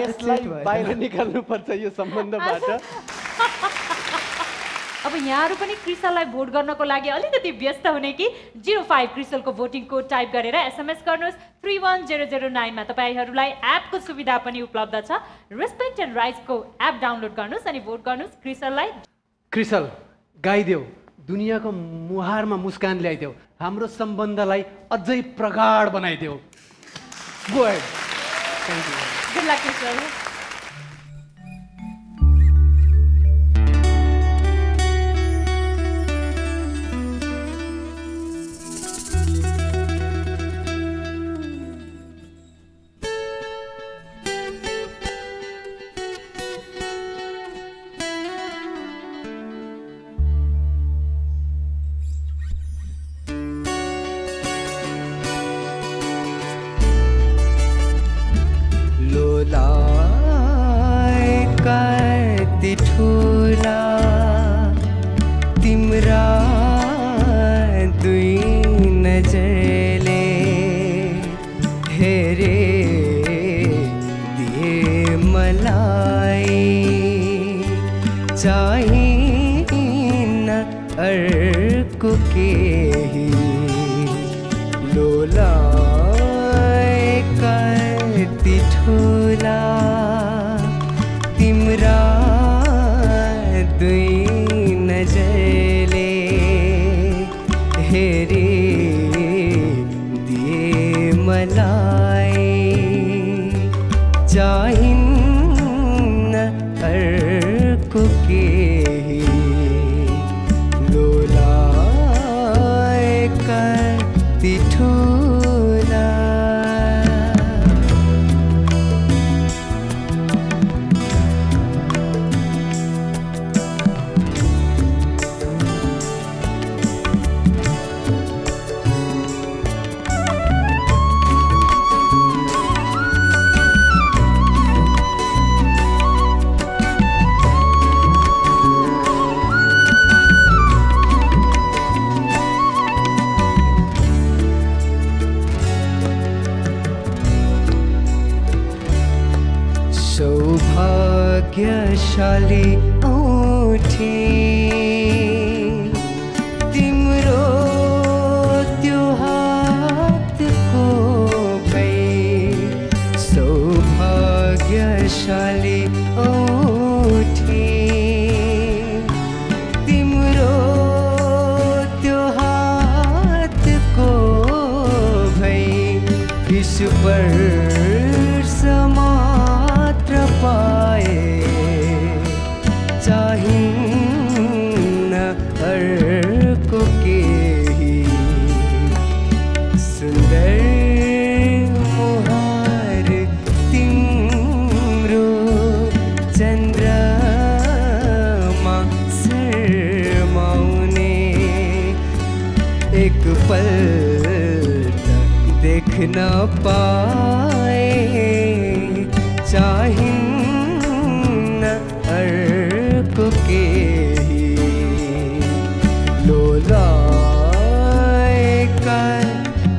यसलाई बाहिर निकाल्नुपर्छ यो सम्बन्धबाट अब यहाँहरू पनि क्रिसललाई भोट गर्नको लागि अलिकति व्यस्त हुने कि 05 क्रिसलको भोटिङ कोड टाइप गरेर एसएमएस गर्नुहोस् 31009 मा तपाईहरूलाई एपको सुविधा पनि उपलब्ध छ रेस्पेक्ट एन्ड राइट्सको एप डाउनलोड गर्नुहोस् अनि भोट गर्नुहोस् क्रिसललाई क्रिसल गाइदेऊ दुनियाँको मुहारमा मुस्कान ल्याइदेऊ हाम्रो सम्बन्धलाई अझै प्रगाढ बनाइदेऊ go ahead thank you good lock CRISIL ठुला तिम्रा दुई नजरले हेरे दिए मलाई चाहिन अर्को केही लोलाए कति ठुला तिम्रा दुई नजरले हेरे दिए मलाई चाहिन्न अर्को केही लोलाए कति ठुला सौभाग्यशाली औठी तिम्रो त्यो हातको पै सौभाग्यशाली औठी तिम्रो त्यो हातको भई ईश्वर मात्र पाए चाहिन्न अर्को केही सुन्दर मुहार तिम्रो चन्द्रमा शर्माउने एक पल्ट देख्न पाए चाहिन्न अर्को केही लोलाएका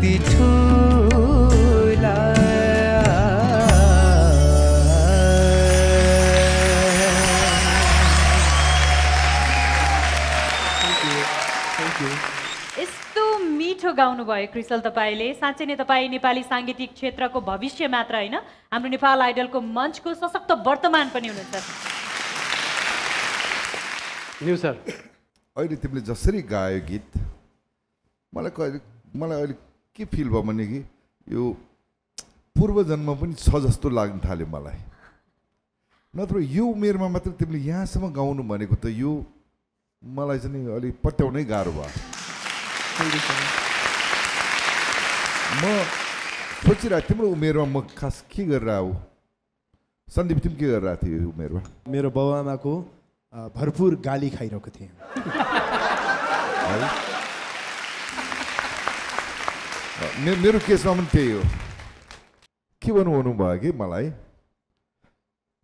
ती ठुला यस्तो मिठो गाउनुभयो क्रिसल तपाईँले। साँच्चै नै तपाईँ नेपाली साङ्गीतिक क्षेत्रको भविष्य मात्र होइन, हाम्रो नेपाल आइडलको मञ्चको सशक्त वर्तमान पनि हुनुहुन्छ। न्यू सर, अहिले तिमीले जसरी गायो गीत मलाई अहिले के फिल भयो भने कि यो पूर्वजन्म पनि छ जस्तो लाग्न थाल्यो मलाई। नत्र यो उमेरमा मात्र तिमीले यहाँसम्म गाउनु भनेको त यो मलाई चाहिँ अलि पट्याउनै गाह्रो भयो। म सोचिरहेको तिम्रो उमेरमा म खास के गरेर आऊ। सन्दीप तिमी के गरिरहेको थियो यो उमेरमा? मेरो बाबुआमाको भरपुर गाली खाइरहेको थिएँ। मेरो केसमा पनि त्यही हो। के भन्नु भयो कि मलाई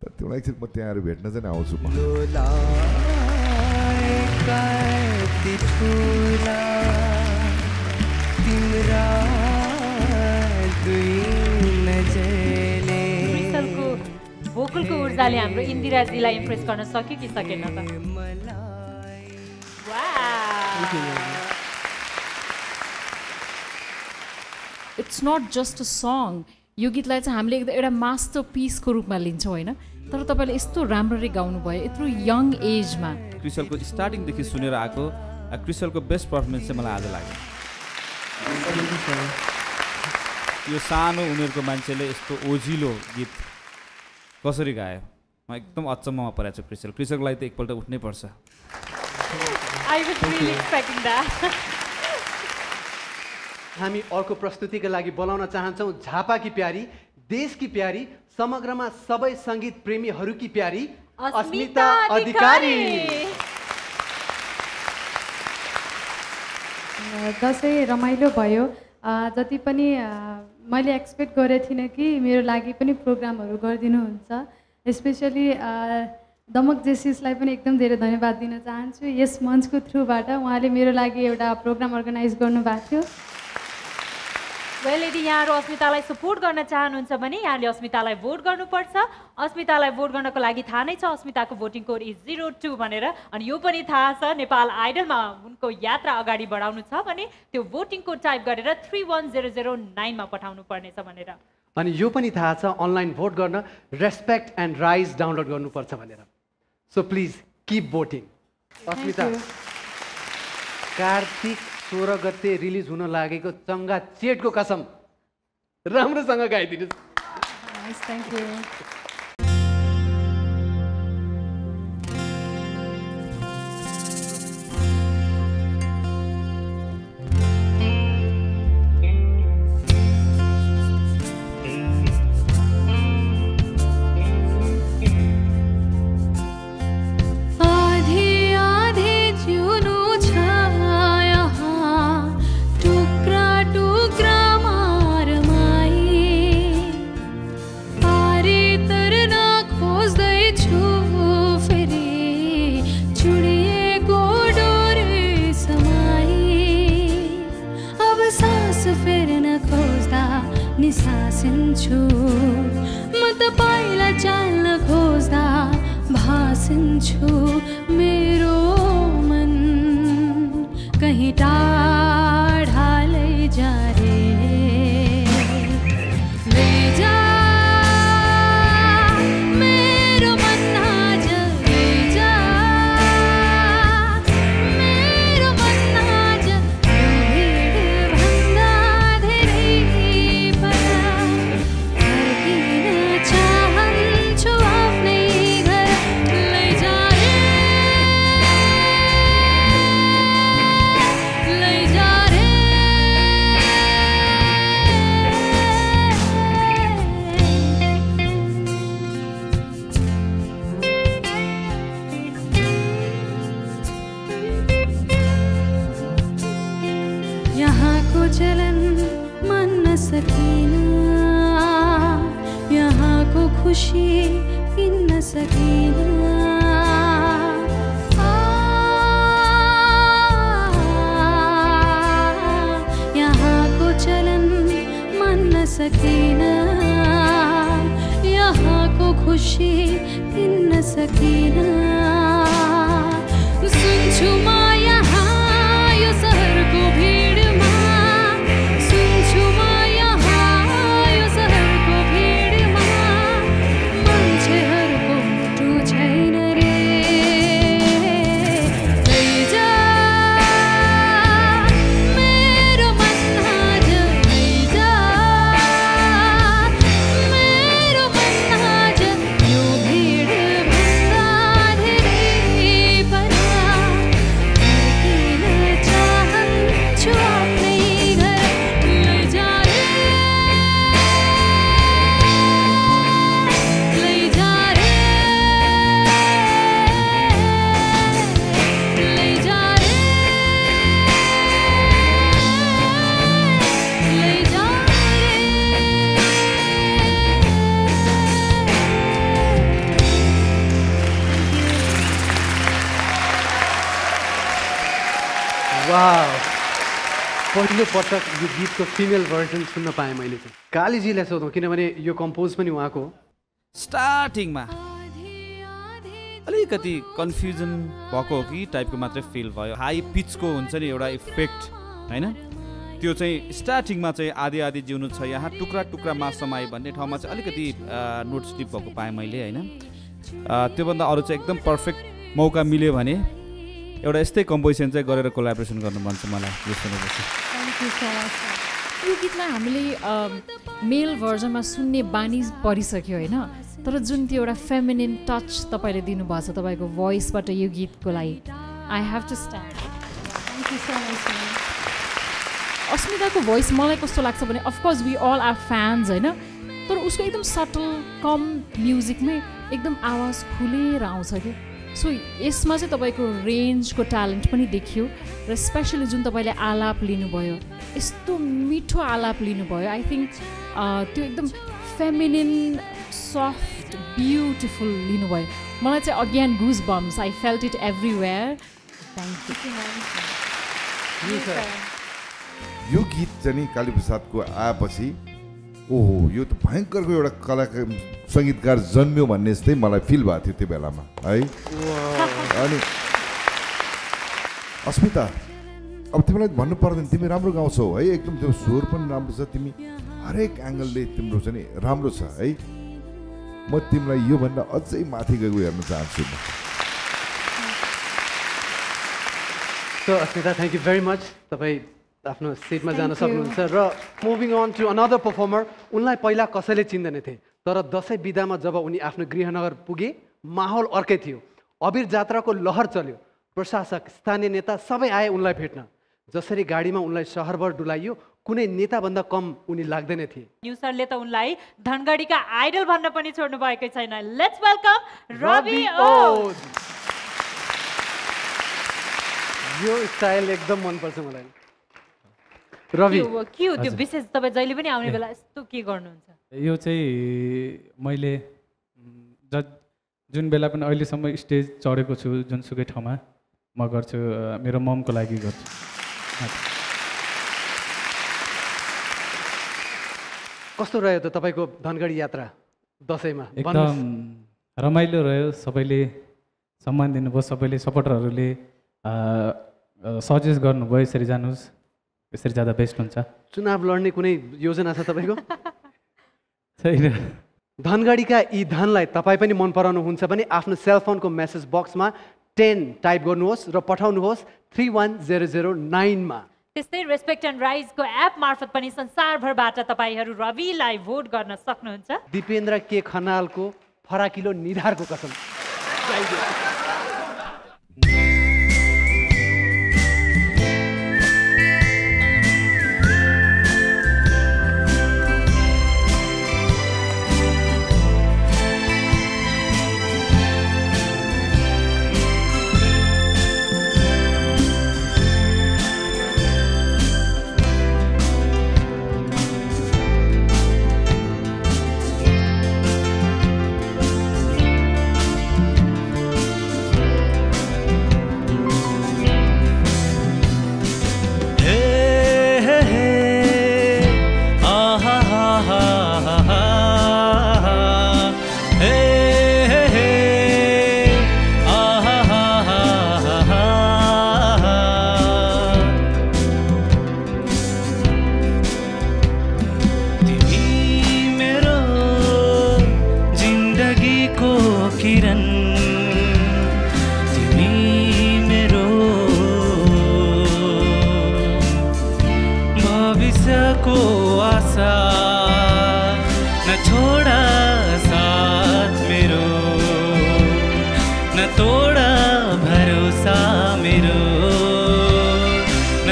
तिमीलाई एकछिन म त्यहाँ भेट्न चाहिँ आउँछु म। क्रिसलको भोकलको ऊर्जाले हाम्रो इन्दिराजीलाई इम्प्रेस गर्न सक्यो कि सकेन त? It's not just a song. यो गीतलाई चाहिँ हामीले एउटा मास्टर पिसको रूपमा लिन्छौँ होइन, तर तपाईँले यस्तो राम्ररी गाउनुभयो यत्रो यङ एजमा। क्रिसलको स्टार्टिङदेखि सुनेर आएको क्रिसलको बेस्ट पर्फर्मेन्स चाहिँ मलाई आज लाग्यो। यो सानो उमेरको मान्छेले यस्तो ओजिलो गीत कसरी गायो, म एकदम अचम्ममा परेको छु। क्रिसलको लागि त एकपल्ट उठ्नै पर्छ। हामी अर्को प्रस्तुतिका लागि बोलाउन चाहन्छौँ झापाकी प्यारी, देशकी प्यारी, समग्रमा सबै सङ्गीत प्रेमीहरूकी प्यारी अस्मिता अधिकारी। दसैँ रमाइलो भयो। जति पनि मैले एक्सपेक्ट गरेको थिइनँ कि मेरो लागि पनि प्रोग्रामहरू गरिदिनुहुन्छ। स्पेसली दमक जेसिसलाई पनि एकदम धेरै धन्यवाद दिन चाहन्छु। यस मञ्चको थ्रुबाट उहाँले मेरो लागि एउटा प्रोग्राम अर्गनाइज गर्नुभएको थियो। वेल, यदि यहाँहरू अस्मितालाई सपोर्ट गर्न चाहनुहुन्छ भने यहाँले अस्मितालाई भोट गर्नुपर्छ। अस्मितालाई भोट गर्नको लागि थाहा नै छ, अस्मिताको भोटिङ कोड इज 02 भनेर। अनि यो पनि थाहा छ नेपाल आइडलमा उनको यात्रा अगाडि बढाउनु छ भने त्यो भोटिङ कोड टाइप गरेर 31009 मा पठाउनु पर्नेछ भनेर। अनि यो पनि थाहा छ अनलाइन भोट गर्न रेस्पेक्ट एन्ड राइज डाउनलोड गर्नुपर्छ भनेर। So please keep voting. Asmita, Kartik 16 गते रिलिज हुन लागेको चङ्गा चेटको कसम राम्रोसँग गाइदिनुहोस्। Thank you. निसासिन्छु म तपाईलाई जान्न खोज्दा भासिन्छु मेरो मन कहीं टाढा लैजा रे लैजा मेरो मन आज लैजा मेरो मन आज यो भिड भन्दा धेरै पर फर्किन चाहन्छु आफ्नै घर लैजा रे चलन मान्न सकिन यहाँको खुसी किन्न सकिन यहाँको चलन मान्न सकिन यहाँको खुसी किन्न सकिन सुन्छु म यहाँ यो सहरको भिडमा सुन्छु म यहाँ यो सहरको भिडमा मान्छेहरूको मुटु छैन रे लैजा मेरो मन आज लैजा मेरो मन आज यो भिडभन्दा धेरै पर फर्किन चाहन्छु आफ्नै घर लैजा रे लैजा रे लैजा रे लैजा वाह पहिलो पटक यो गीतको फिमेल भर्जन सुन्न पाएँ मैले चाहिँ कालीजीलाई सोधौँ किनभने यो कम्पोज पनि उहाँको हो। स्टार्टिङमा अलिकति कन्फ्युजन भएको हो कि टाइपको मात्रै फिल भयो हाई पिचको हुन्छ नि एउटा इफेक्ट होइन त्यो चाहिँ स्टार्टिङमा चाहिँ आधी आधी जिउनु छ यहाँ टुक्रा टुक्रामा समाए भन्ने ठाउँमा चाहिँ अलिकति नोट स्लिप भएको पाएँ मैले होइन त्योभन्दा अरू चाहिँ एकदम पर्फेक्ट मौका मिल्यो भने एउटा यस्तै कम्पोजिसन चाहिँ गरेर कोलाबोरेसन गर्नु मन छ मलाई यो सुनेपछि यो गीतलाई हामीले मेल भर्जनमा सुन्ने बानी परिसक्यो होइन तर जुन त्यो एउटा फेमिनिन टच तपाईँले दिनुभएको छ तपाईँको भोइसबाट यो गीतको लागि आई हेभ टु स्ट्यान्ड अस्मिताको भोइस मलाई कस्तो लाग्छ भने of course we all are fans होइन तर उसको एकदम सटल कम म्युजिकमै एकदम आवाज खुलेर आउँछ क्या सो यसमा चाहिँ तपाईँको रेन्जको ट्यालेन्ट पनि देखियो र स्पेसली जुन तपाईँले आलाप लिनुभयो यस्तो मिठो आलाप लिनुभयो आई थिङ्क त्यो एकदम फेमिनिन सफ्ट ब्युटिफुल लिनुभयो मलाई चाहिँ again goosebumps I felt it everywhere thank you यो गीत चाहिँ नि कालीप्रसादको आएपछि ओहो यो त भयङ्करको एउटा कलाकार सङ्गीतकार जन्मियो भन्ने जस्तै मलाई फिल भएको थियो त्यो बेलामा है अनि अस्मिता अब तिमीलाई भन्नु पर्दैन तिमी राम्रो गाउँछौ है एकदम त्यो स्वर पनि राम्रो छ तिमी हरेक एङ्गलले तिम्रो चाहिँ नि राम्रो छ है म तिमीलाई योभन्दा अझै माथि गएको हेर्न चाहन्छु म so Asmita thank you very much तपाईँ आफ्नो सिटमा जान सक्नुहुन्छ र moving on to another performer उनलाई पहिला कसैले चिन्दैन थिए तर दसैँ बिदामा जब उनी आफ्नो गृहनगर पुगे माहौल अर्कै थियो अबिर जात्राको लहर चल्यो प्रशासक स्थानीय नेता सबै आए उनलाई भेट्न जसरी गाडीमा उनलाई सहरभर डुलाइयो कुनै नेताभन्दा कम उनी लाग्दैन थिए न्यू सरले त उनलाई धनगढीका आइडल भन्न पनि छोड्नु भएकै छैन लेट्स वेलकम रवि ओज यो स्टाइल एकदम मनपर्छ मलाई रवि के हो त्यो विशेष तपाईँ जहिले पनि आउने बेला यस्तो के गर्नुहुन्छ यो चाहिँ मैले जुन बेला पनि अहिलेसम्म स्टेज चढेको छु जुनसुकै ठाउँमा म गर्छु मेरो ममको लागि गर्छु कस्तो रह्यो त तपाईँको धनगढी यात्रा दसैँमा एकदम रमाइलो रह्यो सबैले सम्मान दिनुभयो सबैले सपोर्टरहरूले सजेस्ट गर्नुभयो यसरी जानुहोस् यसरी जाँदा बेस्ट हुन्छ चुनाव लड्ने कुनै योजना छ तपाईँको छैन धनगढीका यी धनलाई तपाईँ पनि मन पराउनुहुन्छ भने आफ्नो सेलफोनको मेसेज बक्समा 10 टाइप गर्नुहोस् र पठाउनुहोस् 31009 त्यस्तै रेस्पेक्ट एन्ड राइजको एप मार्फत पनि संसारभरबाट तपाईँहरू रविलाई भोट गर्न सक्नुहुन्छ दिपेन्द्र के खनालको फराकिलो निधारको कसम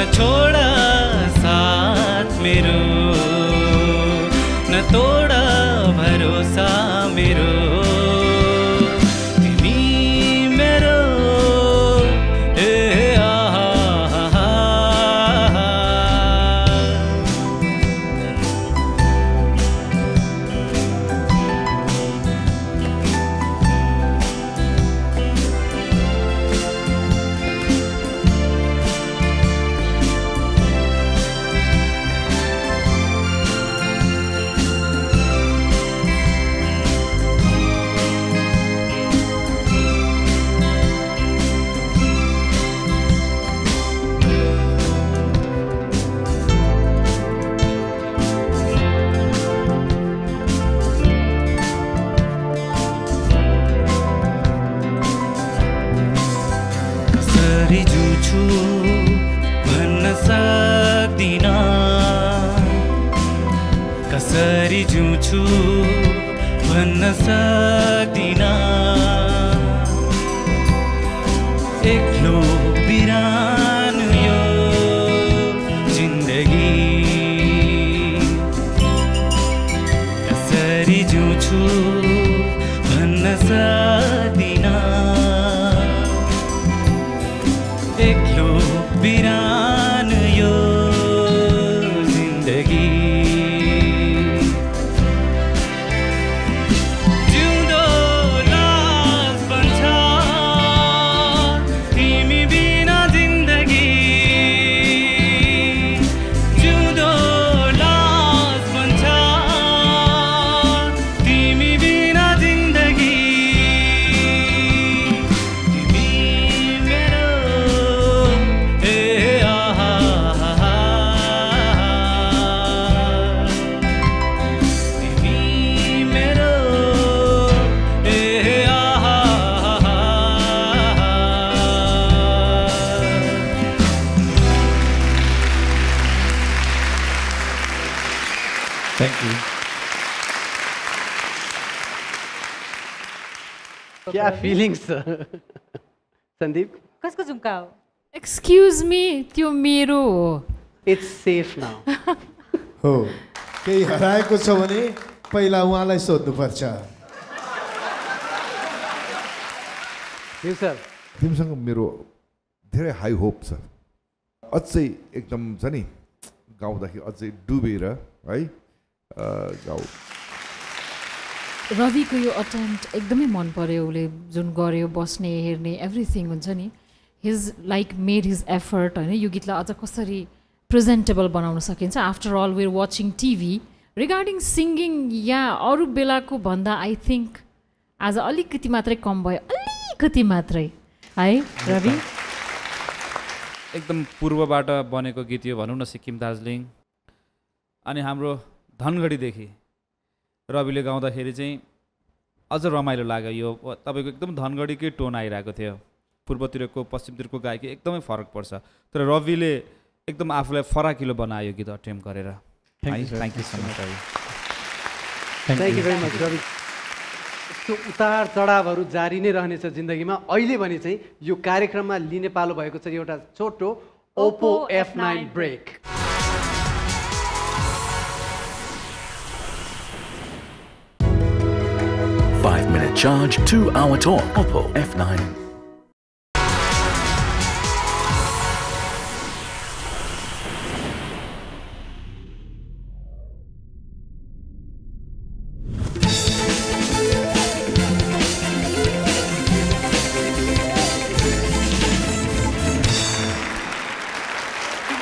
न छोड़ा साथ मेरो न तोड़ा भरोसा मेरो तिमी मेरो ए आहा कसरी जुछु भन्न सक्दिन कसरी जुछु भन्न सक्दिन एक्लो बिरानो यो जिन्दगी कसरी जुछु भन्न सक्दिन एक्लो बिरानो यो जिन्दगी जिउँदो लास बन्छ तिमी बिना जिन्दगी जिउँदो लास बन्छ तिमी बिना जिन्दगी तिमी मेरो ए आहा तिमी मेरो ए आहा थ्याङ्क यू क्या फिलिङ्स छ सन्दीप कसको झुम्का हो एक्सक्युज मी त्यो मेरो हो इट्स सेफ नाउ हो केही हराएको छ भने पहिला उहाँलाई सोध्नुपर्छ सर तिमीसँग मेरो धेरै हाई होप छ अझै एकदम छ नि गाउँदाखेरि अझै डुबेर है गाउँ रविको यो अटेम्प्ट एकदमै मन पर्यो उसले जुन गर्यो बस्ने हेर्ने एभ्रिथिङ हुन्छ नि his like made his effort होइन यो गीतलाई अझ कसरी प्रेजेन्टेबल बनाउन सकिन्छ after all were watching TV regarding singing या अरू बेलाको भन्दा आई थिङ्क आज अलिकति मात्रै कम भयो अलिकति मात्रै है रवि एकदम पूर्वबाट बनेको गीत यो भनौँ न सिक्किम दार्जिलिङ अनि हाम्रो धनगढीदेखि रविले गाउँदाखेरि चाहिँ अझ रमाइलो लाग्यो यो तपाईँको एकदम धनगढीकै टोन आइरहेको थियो पूर्वतिरको पश्चिमतिरको गायकी एकदमै फरक पर्छ तर रविले एकदम आफूलाई फराकिलो बनायो गीत अटेम्प गरेर thank you so much Ravi thank you very much Ravi यस्तो उतार चढावहरू जारी नै रहनेछ जिन्दगीमा अहिले भने चाहिँ यो कार्यक्रममा लिने पालो भएको छ एउटा छोटो Oppo F9 break Five-minute charge, 2-hour talk. Oppo F9.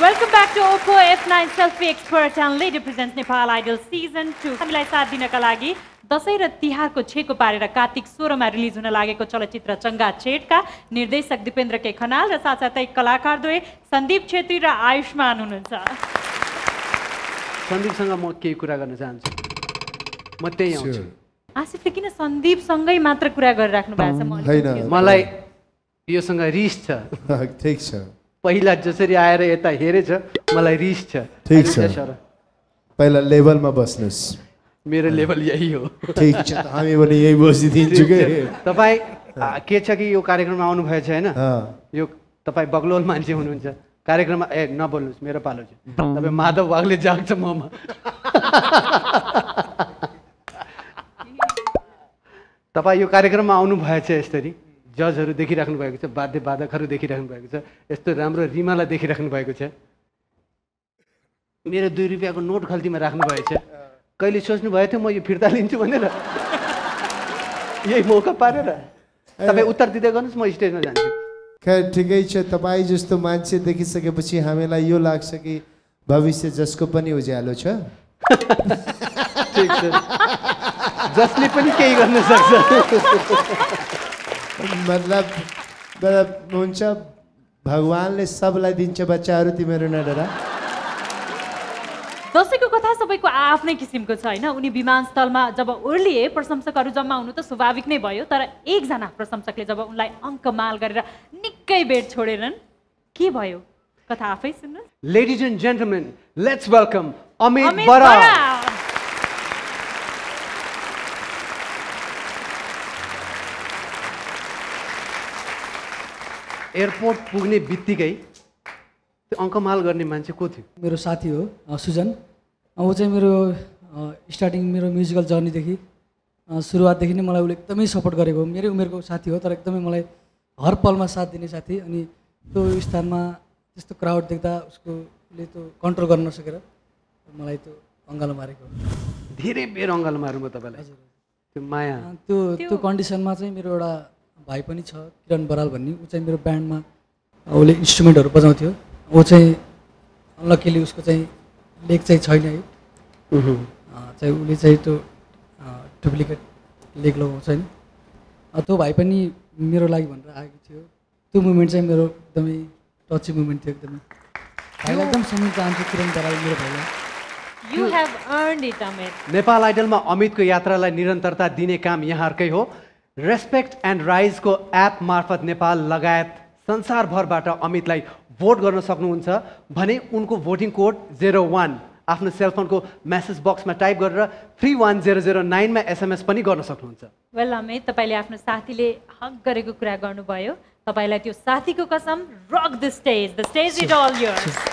Welcome back to Oppo F9 Selfie Expert and Lady Presents Nepal Idol Season 2. हामीलाई साथ दिनका लागि दशैं र तिहारको छेको पारेर कार्तिक 16 मा रिलिज हुन लागेको चलचित्र चंगा चेटका निर्देशक दिपेन्द्र के खनाल र साथसाथै कलाकारद्वय सन्दीप छेत्री र आयुष्मान हुनुहुन्छ। सन्दीपसँग म केही कुरा गर्न चाहन्छु। म त्यही आउँछु। आसिफले किन सन्दीपसँगै मात्र कुरा गरिराख्नु भएको छ? हैन मलाई योसँग रिस छ। ठीक छ। पहिला जसरी आएर यता हेरेछ मलाई रिस छ। ठीक छ। पहिला लेभलमा बस्नुस्। मेरो लेभल यही हो। ठीक छ त हामी पनि यही बसिदिन्छु के। तपाई के छ कि यो कार्यक्रममा आउनु भएको छ हैन? यो तपाई बगलोल मान्छे हुनुहुन्छ। कार्यक्रममा नबोल्नुहोस् मेरो पालो चाहिँ तपाईँ माधव वागले जाग्छ ममा तपाईँ यो कार्यक्रममा आउनु भएछ यसरी जजहरू देखिराख्नु भएको छ वादकहरू देखिराख्नु भएको छ यस्तो राम्रो रिमालाई देखिराख्नु भएको छ मेरो 2 रुपियाँको नोट खल्तीमा राख्नु भएछ कहिले सोच्नु भएको थियो म यो फिर्ता लिन्छु भनेर यही मौका पारेर तपाईँ उत्तर दिँदै गर्नुहोस् म स्टेजमा जान्छु खैर ठिकै छ तपाईँ जस्तो मान्छे देखिसकेपछि हामीलाई यो लाग्छ कि भविष्य जसको पनि उज्यालो छ ठिक छ जसले पनि केही गर्न सक्छ मतलब हुन्छ भगवानले सबलाई दिन्छ बच्चाहरू तिमीहरू नडरा दसैँको कथा सबैको आफ्नै किसिमको छ होइन उनी विमानस्थलमा जब ओर्लिए प्रशंसकहरू जम्मा हुनु त स्वाभाविक नै भयो तर एकजना प्रशंसकले जब उनलाई अङ्कमाल गरेर निकै बेर छोडेनन् के भयो कथा आफै सुन्नु ladies and gentlemen let's welcome Amit बरा एयरपोर्ट पुग्ने बित्तिकै त्यो अङ्कमाल गर्ने मान्छे को थियो मेरो साथी हो सुजन ऊ चाहिँ मेरो स्टार्टिङ मेरो म्युजिकल जर्नीदेखि सुरुवातदेखि नै मलाई उसले एकदमै सपोर्ट गरेको मेरै उमेरको साथी हो तर एकदमै मलाई हर पलमा साथ दिने साथी अनि त्यो स्थानमा त्यस्तो क्राउड देख्दा उसले त्यो कन्ट्रोल गर्न नसकेर मलाई त्यो अङ्गालो मारेको धेरै बेर अङ्गालो मारौँ म तपाईँलाई त्यो माया त्यो कन्डिसनमा चाहिँ मेरो एउटा भाइ पनि छ किरण बराल भन्ने ऊ चाहिँ मेरो ब्यान्डमा उसले इन्स्ट्रुमेन्टहरू बजाउँथ्यो ऊ चाहिँ लकिली उसको चाहिँ लेग चाहिँ छैन है चाहिँ उसले चाहिँ त्यो डुप्लिकेट लेग लगाउँछ नि त्यो भाइ पनि मेरो लागि भनेर आएको थियो त्यो मुभमेन्ट चाहिँ मेरो एकदमै टची मुभमेन्ट थियो एकदमै भाइलाई एकदम सम्झिन चाहन्छु किरण बराल मेरो भाइलाई You have earned it, Amit. Nepal आइडलमा अमितको यात्रालाई निरन्तरता दिने काम यहाँहरूकै हो रेस्पेक्ट एन्ड राइजको एप मार्फत नेपाल लगायत संसारभरबाट अमितलाई भोट गर्न सक्नुहुन्छ भने उनको भोटिङ कोड 01 आफ्नो सेलफोनको मेसेज बक्समा टाइप गरेर 31009 मा SMS पनि गर्न सक्नुहुन्छ वेल अमित तपाईले आफ्नो साथीले हक गरेको कुरा गर्नुभयो तपाईलाई त्यो साथीको कसम rock the stage is all yours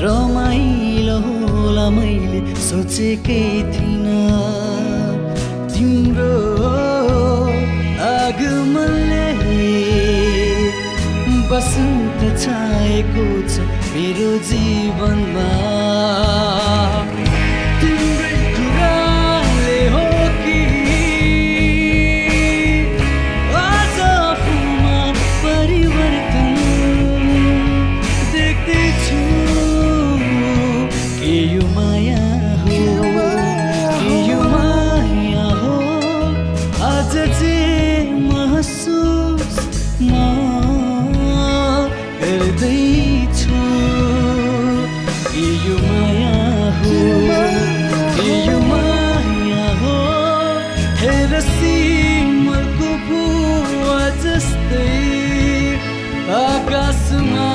रमाइलो होला मैले सोचेकै थिइनँ तिम्रो आगमनले बसन्त छाएको छ मेरो जीवनमा तिम्रै कुराले हो कि आज आफूमा परिवर्तन देख्दैछु के यो माया हो के यो माया हो आज चाहिँ महसुस म गर्दैछु के यो माया हो के यो माया हो हेर सिमलको भुवा जस्तै आकाशमा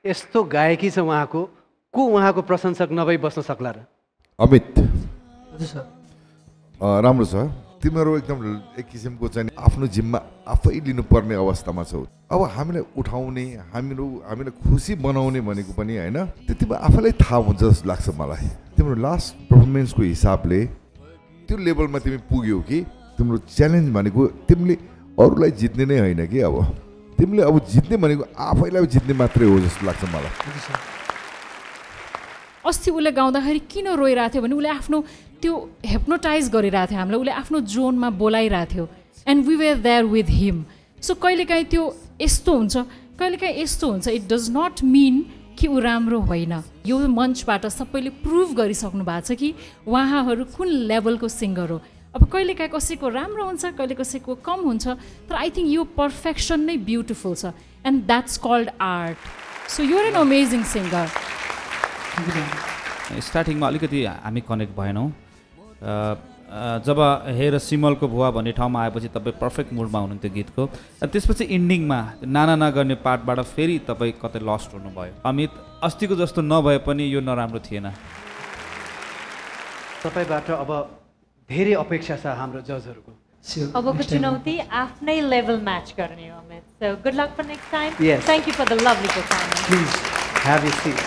यस्तो गायकी छ उहाँको को उहाँको प्रशंसक नभई बस्न सक्ला र अमित राम्रो छ तिमीहरू एकदम एक किसिमको चाहिँ आफ्नो जिम्मा आफै लिनुपर्ने अवस्थामा छौ अब हामीलाई उठाउने हामीलाई खुसी बनाउने भनेको पनि होइन त्यतिमा आफैलाई थाहा हुन्छ जस्तो लाग्छ मलाई तिम्रो लास्ट पर्फर्मेन्सको हिसाबले त्यो लेभलमा तिमी पुग्यौ कि तिम्रो च्यालेन्ज भनेको तिमीले अरूलाई जित्ने नै होइन कि अब तिमीले अब जित्ने भनेको आफैलाई जित्ने मात्रै हो जस्तो लाग्छ मलाई अस्ति उसले गाउँदाखेरि किन रोइरहेको थियो भने उसले आफ्नो त्यो हेप्नोटाइज गरिरहेको थियो हामीलाई उसले आफ्नो जोनमा बोलाइरहेको थियो and we were there with him so कहिलेकाहीँ त्यो यस्तो हुन्छ कहिलेकाहीँ यस्तो हुन्छ इट डज नट मिन कि ऊ राम्रो होइन यो मञ्चबाट सबैले प्रुभ गरिसक्नु भएको छ कि उहाँहरू कुन लेभलको सिङ्गर हो अब कहिलेकाहीँ कसैको राम्रो हुन्छ कहिले कसैको कम हुन्छ तर आई थिङ्क यो पर्फेक्सन नै ब्युटिफुल छ and that's called art so you're an amazing singer स्टार्टिङमा अलिकति हामी कनेक्ट भएनौँ जब हेर सिमलको भुवा भन्ने ठाउँमा आएपछि तपाईँ पर्फेक्ट मुडमा हुनुहुन्थ्यो गीतको त्यसपछि इन्डिङमा नाना नगर्ने पार्टबाट फेरि तपाईँ कतै लस्ट हुनुभयो अमित अस्तिको जस्तो नभए पनि यो नराम्रो थिएन तपाईँबाट अब धेरै अपेक्षा छ हाम्रो जजहरूको अबको चुनौती आफ्नै लेभल म्याच गर्ने हो Amit so good luck for next time Yes. Thank you for the lovely performance please have you seat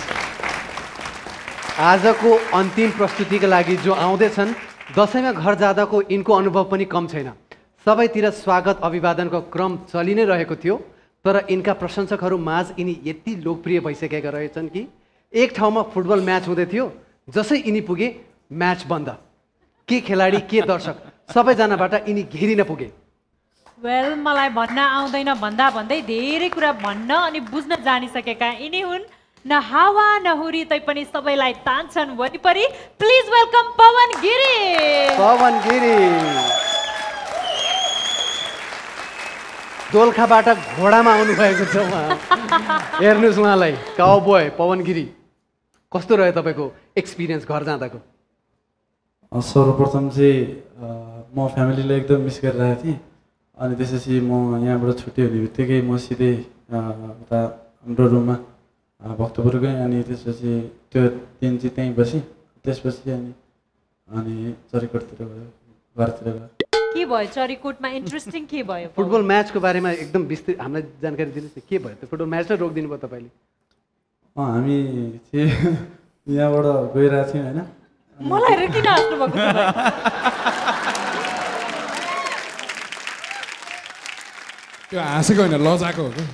आजको अन्तिम प्रस्तुतिका लागि जो आउँदैछन् दसैँमा घर जाँदाको यिनको अनुभव पनि कम छैन सबैतिर स्वागत अभिवादनको क्रम चलि नै रहेको थियो तर यिनका प्रशंसकहरू माझ यिनी यति लोकप्रिय भइसकेका रहेछन् कि एक ठाउँमा फुटबल म्याच हुँदै थियो जसै यिनी पुगे म्याच बन्द के खेलाडी के दर्शक सबैजनाबाट यिनी घेरिन पुगे वेल मलाई भन्न आउँदैन भन्दा भन्दै धेरै कुरा भन्न अनि बुझ्न जानिसकेका यिनी हुन् न हावा न हुरी तैपनि सबैलाई तान्छन् वरिपरि प्लिज वेलकम पवन गिरी पवन गिरी दोलखाबाट घोडामा आउनुभएको छ उहाँ हेर्नुहोस् उहाँलाई काउबोय पवन गिरी कस्तो रह्यो तपाईँको एक्सपिरियन्स घर जाँदाको सर्वप्रथम चाहिँ म फ्यामिलीलाई एकदम मिस गरिरहेको थिएँ अनि त्यसपछि म यहाँबाट छुट्टी हुने बित्तिकै म सिधै उता हाम्रो रुममा भक्तपुर गएँ अनि त्यसपछि त्यो दिन चाहिँ त्यहीँ बसेँ त्यसपछि अनि चरीकोटतिर गयो घरतिर गयो के भयो चरीकोटमा इन्ट्रेस्टिङ के भयो फुटबल म्याचको बारेमा एकदम विस्तृत हामीलाई जानकारी दिनुहोस् न के भयो त्यो फुटबल म्याच नै रोकिदिनु भयो तपाईँले हामी चाहिँ यहाँबाट गइरहेको थियौँ होइन मलाई र किन हाँस्नु भएको त्यो हाँसेको होइन लजाको हो कि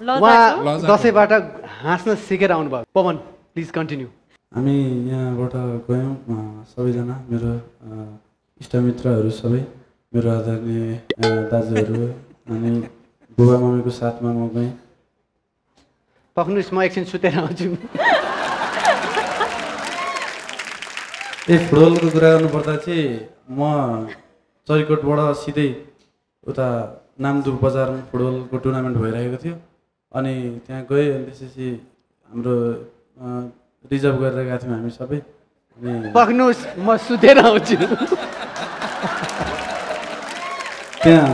उहाँ दसैँबाट हाँस्न सिकेर आउनुभयो पवन प्लिज कन्टिन्यू हामी यहाँबाट गयौँ सबैजना मेरो इष्टमित्रहरू सबै मेरो आदरणीय दाजुहरू अनि बुबा मम्मीको साथमा म गएँ पक्नुस् म एकछिन सुतेर आउँछु फुटबलको कुरा गर्नुपर्दा चाहिँ म चरीकोटबाट सिधै उता नामदुप बजारमा फुटबलको टुर्नामेन्ट भइरहेको थियो अनि त्यहाँ गएँ अनि त्यसपछि हाम्रो रिजर्भ गरेर गएको थियौँ हामी सबै अनि पक्नुहोस् म सुतेर आउँछु त्यहाँ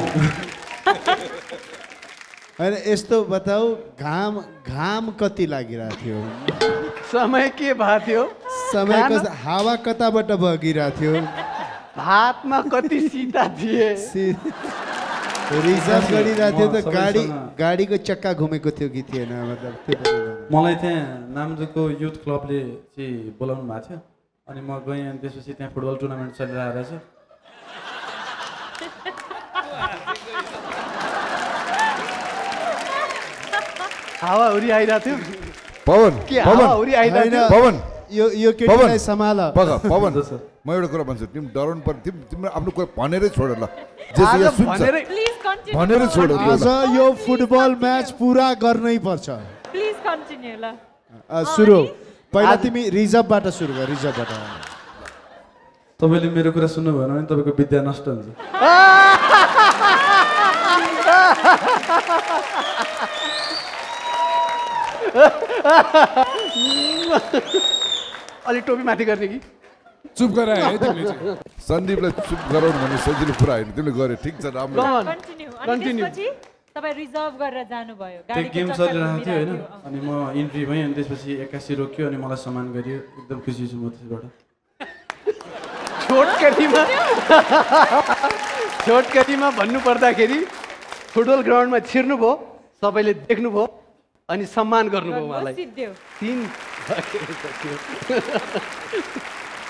होइन यस्तो बताऊ घाम कति लागिरहेको थियो समय के भएको थियो समय हावा कताबाट बगिरहेको थियो हातमा कति सीता थिए रिजर्भ गरिरहेको थियो त गाडीको चक्का घुमेको थियो कि थिएन मतलब मलाई त्यहाँ नामदुपको युथ क्लबले चाहिँ बोलाउनु भएको थियो अनि म गएँ अनि त्यसपछि त्यहाँ फुटबल टुर्नामेन्ट चलिरहेको रहेछ हावाहुरी आइरहेको थियो पवन के हावाहुरी आइरहेको थियो पवन यो केटीलाई सम्हाल पवन म एउटा कुरा भन्छु तिमी डराउनु पर्ने तिम्रो आफ्नो कुरा भनेरै छोड ल भनेरै छोड आज यो फुटबल म्याच पुरा गर्नै पर्छ प्लिज कन्टिन्यू ल सुरु पहिला तिमी रिजर्भबाट सुरु गर रिजर्भबाट तपाईँले मेरो कुरा सुन्नु भएन भने तपाईँको विद्या नष्ट हुन्छ अलि टोपी माथि गर्ने कि चुप गराए है तिमीले चाहिँ सन्दीपलाई चुप गराउनु भने सजिलो पुरा होइन तिमीले गरे ठिक छ राम्रो कन्टिन्यू तपाईँ रिजर्भ गरेर जानुभयो त्यो गेम चलिरहेको थियो होइन अनि म इन्ट्री भएँ अनि त्यसपछि 81 रोक्यो अनि मलाई सम्मान गरियो एकदम खुसी छु म त्यसबाट छोटकरीमा भन्नु पर्दाखेरि फुटबल ग्राउन्डमा छिर्नुभयो सबैले देख्नुभयो अनि सम्मान गर्नुभयो उहाँलाई 3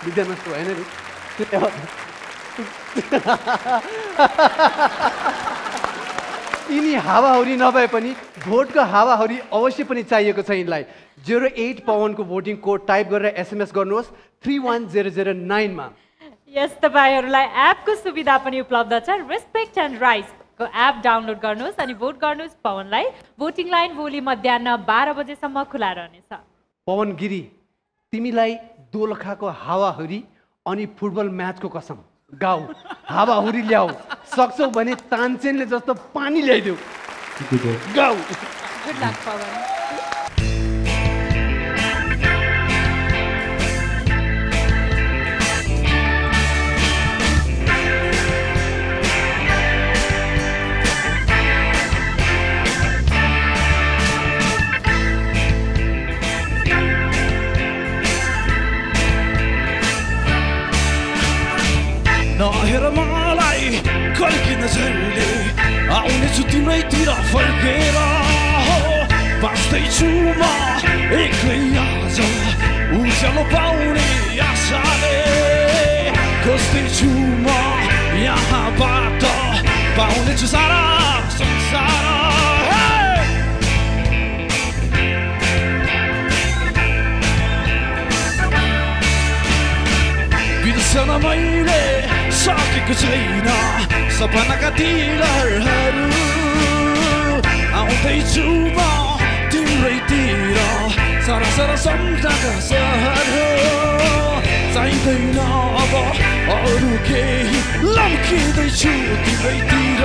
विद्या नष्ट भएन नि यिनी हावाहुरी नभए पनि भोटको हावाहुरी अवश्य पनि चाहिएको छ यिनलाई 08 पवनको भोटिङ कोड टाइप गरेर एसएमएस गर्नुहोस् 31009 मा यस तपाईहरुलाई एपको सुविधा पनि उपलब्ध छ रेस्पेक्ट एन्ड राइट्स को एप डाउनलोड गर्नुहोस् अनि भोट गर्नुहोस् पवनलाई भोटिङ लाइन भोलि मध्याह्न 12 बजेसम्म खुला रहनेछ पवन गिरी तिमीलाई दोलखाको हावाहुरी अनि फुटबल म्याचको कसम गाऊ हावाहुरी ल्याऊ सक्छौ भने तानसेनले जस्तो पानी ल्याइदेऊ गाऊ गुड लक पवन नहेर मलाई कल्की नजरले आउनेछु तिम्रैतिर फर्केर बाँच्दैछु म एक्लै आज उज्यालो पाउने आशाले खोज्दैछु म यहाँबाट पाउनेछु सारा संसार बिर्सन मैले सकेको छैन सपनाका दिलहरू आउँदैछु म तिम्रैतिर सारा सारा सम्झनाका सहर चाहिँदैन अब अरू केही लम्किँदैछु तिम्रैतिर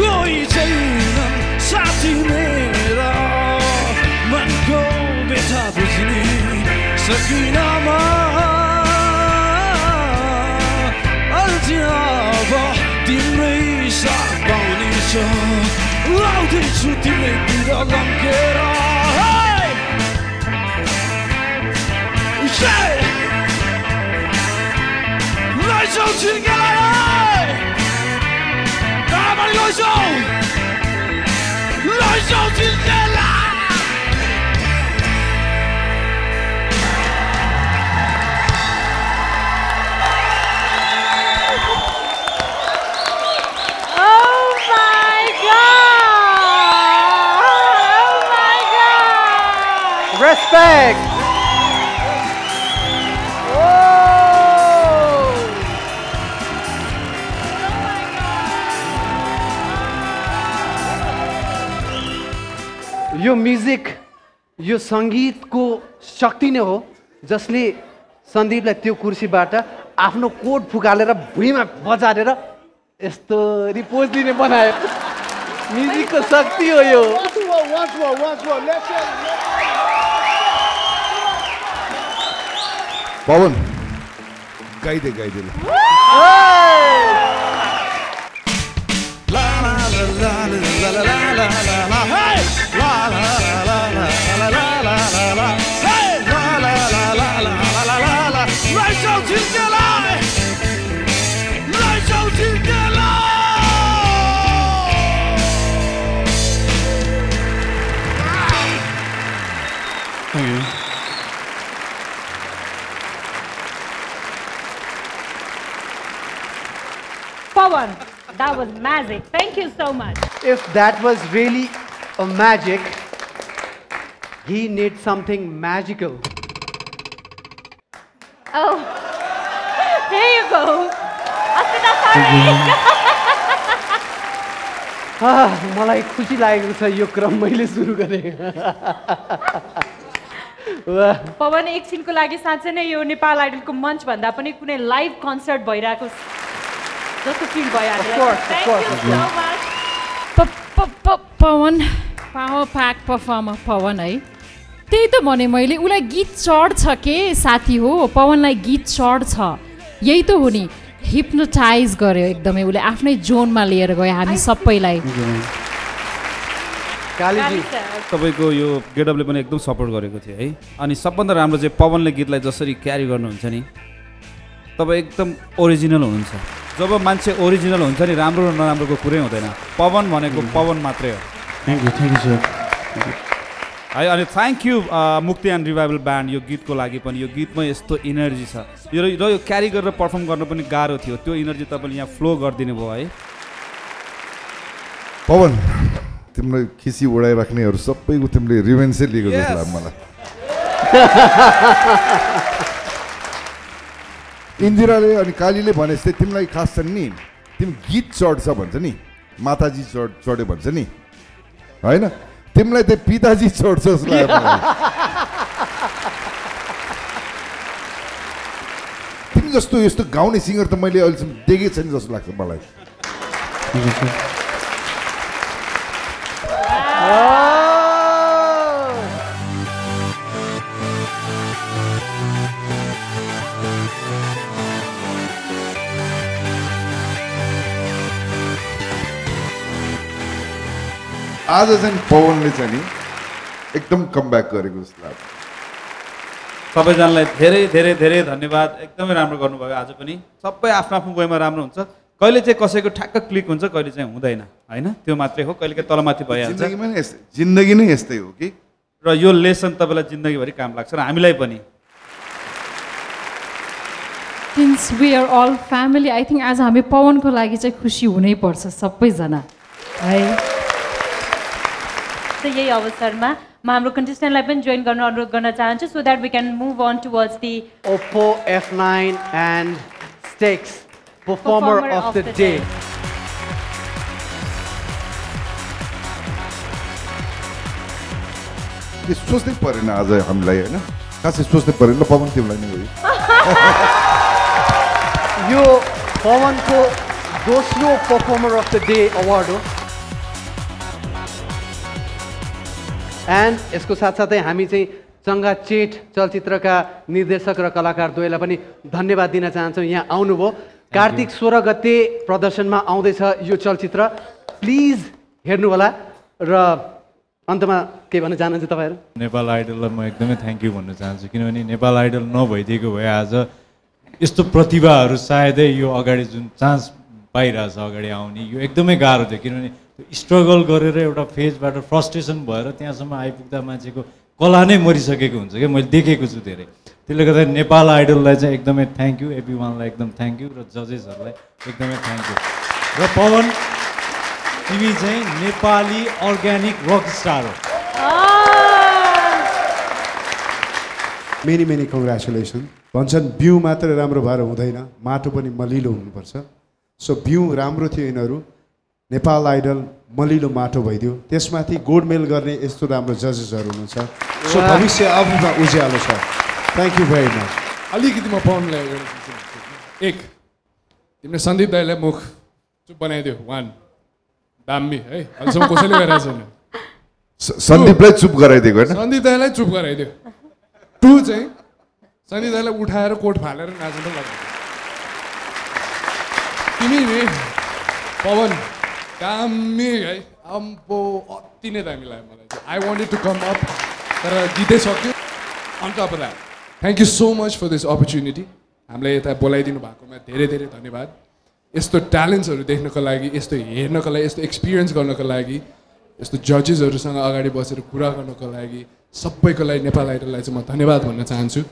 कोही छैनन् साथी मेरा मनको व्यथा बुझ्ने सकिन म अब तिम्रै साथ पाउनेछ आउँदैछु तिम्रैतिर लम्केर लैजाऊ छिर्केलाई लैजाऊ छिर्केलाई Respect. यो म्युजिक यो सङ्गीतको शक्ति नै हो जसले सन्दीपलाई त्यो कुर्सीबाट आफ्नो कोट फुकालेर भुइँमा बजारेर यस्तरी पोज दिने बनायो म्युजिकको शक्ति हो यो Pawan गाइदे Pawan, that was magic. Thank you so much. If that was really a magic, he needs something magical. Oh, here you go. Asmita, sorry. मलाई खुसी लागेको छ यो क्रम मैले सुरु गरेँ पवन एकछिनको लागि साँच्चै नै यो नेपाल आइडलको मञ्च भन्दा पनि कुनै लाइभ कन्सर्ट भइरहेको जस्तो फिल भयो Pawan power pack performer Pawan है त्यही त भने मैले उसलाई गीत चढ्छ के साथी हो पवनलाई गीत चढ्छ यही त हो नि हिप्नोटाइज गर्यो एकदमै उसले आफ्नै जोनमा लिएर गयो हामी सबैलाई तपाईँको यो गेटअपले पनि एकदम सपोर्ट गरेको थियो है अनि सबभन्दा राम्रो चाहिँ पवनले गीतलाई जसरी क्यारी गर्नुहुन्छ नि तपाईँ एकदम ओरिजिनल हुनुहुन्छ जब मान्छे ओरिजिनल हुन्छ नि राम्रो र नराम्रोको कुरै हुँदैन पवन भनेको पवन मात्रै हो थ्याङ्क यू सर है अनि थ्याङ्क यू मुक्ति एन्ड रिभाइभल ब्यान्ड यो गीतको लागि पनि यो गीतमा यस्तो इनर्जी छ यो क्यारी गरेर पर्फर्म गर्न पनि गाह्रो थियो त्यो इनर्जी तपाईँले यहाँ फ्लो गरिदिनु भयो है पवन तिम्रो खिसी उडाइराख्नेहरू सबैको तिमीले रिभेन्सै लिएको जस्तो लाग्छ मलाई इन्दिराले अनि कालीले भने जस्तै तिमीलाई खास छन् नि तिमी गीत चढ्छ भन्छ नि माताजी चढ्यो भन्छ नि होइन तिमीलाई त्यो पिताजी चढ्छ जस्तो लाग्यो तिमी जस्तो यस्तो गाउने सिङ्गर त मैले अहिलेसम्म देखेको छैन जस्तो लाग्छ मलाई आज चाहिँ पवनले चाहिँ नि एकदम कमब्याक गरेको जस्तो लाग्छ सबैजनालाई धेरै धेरै धेरै धन्यवाद एकदमै राम्रो गर्नुभयो आज पनि सबै आफ्नो आफ्नो वेमा राम्रो हुन्छ कहिले चाहिँ कसैको ठ्याक्क क्लिक हुन्छ कहिले चाहिँ हुँदैन होइन त्यो मात्रै हो कहिले तलमाथि भइहाल्छ जिन्दगी नै यस्तै हो कि र यो लेसन तपाईँलाई जिन्दगीभरि काम लाग्छ र हामीलाई पनि since we are all family I think आज हामी पवनको लागि चाहिँ खुसी हुनैपर्छ सबैजना है यही अवसरमा म हाम्रो कन्टेस्टेन्टलाई पनि जोइन गर्न अनुरोध गर्न चाहन्छु so that we can move on towards the Oppo F9 and Stax Performer of the Day. सोच्नै परेन आज हामीलाई होइन खासै सोच्नै परेन ल पवन तिमीलाई नै हो यो पवनको दोस्रो performer of the day award हो एन्ड यसको साथसाथै हामी चाहिँ चङ्गा चेट चलचित्रका निर्देशक र कलाकार द्वयलाई पनि धन्यवाद दिन चाहन्छौँ यहाँ आउनुभयो कार्तिक 16 गते प्रदर्शनमा आउँदैछ यो चलचित्र प्लिज हेर्नुहोला र अन्तमा के भन्न चाहनुहुन्छ तपाईँहरू नेपाल आइडललाई म एकदमै थ्याङ्क यू भन्न चाहन्छु किनभने नेपाल आइडल नभइदिएको भए आज यस्तो प्रतिभाहरू सायदै यो अगाडि जुन चान्स पाइरहेछ अगाडि आउने यो एकदमै गाह्रो थियो किनभने स्ट्रगल गरेर एउटा फेजबाट फ्रस्ट्रेसन भएर त्यहाँसम्म आइपुग्दा मान्छेको कला नै मरिसकेको हुन्छ क्या मैले देखेको छु धेरै त्यसले गर्दा नेपाल आइडललाई चाहिँ एकदमै थ्याङ्क यू एभ्रिवानलाई एकदम थ्याङ्क यू र जजेसहरूलाई एकदमै थ्याङ्क यू र पवन तिमी चाहिँ नेपाली अर्ग्यानिक रक स्टार हो मेनी मेनी कङ्ग्रेचुलेसन भन्छन् बिउ मात्र राम्रो भएर हुँदैन माटो पनि मलिलो हुनुपर्छ सो बिउ राम्रो थियो यिनीहरू नेपाल आइडल मलिलो माटो भइदियो त्यसमाथि गोडमेल गर्ने यस्तो राम्रो जजेसहरू हुनुहुन्छ सो भविष्य आफूमा उज्यालो छ थ्याङ्क यू भेरी मच अलिकति म पाउनुलाई एक तिमीले सन्दीप दाईलाई मुख चुप बनाइदियो 1 दामी है अहिलेसम्म कसैले गरिरहेको छैन सन्दीपलाई चुप गराइदिएको होइन सन्दीप दाईलाई चुप गराइदियो 2 चाहिँ सन्दीप दाईलाई उठाएर कोट फालेर नाच्नु लाग्यो तिमी नि पवन दामी है अम्बो अति नै दामी लाग्यो मलाई I wanted to come up तर गीतै सक्यो on top of that thank you so much for this opportunity हामीलाई यता बोलाइदिनु भएकोमा धेरै धेरै धन्यवाद यस्तो ट्यालेन्ट्सहरू देख्नको लागि यस्तो हेर्नको लागि यस्तो एक्सपिरियन्स गर्नको लागि यस्तो जजेसहरूसँग अगाडि बसेर कुरा गर्नको लागि सबैको लागि नेपाल आइडललाई चाहिँ म धन्यवाद भन्न चाहन्छु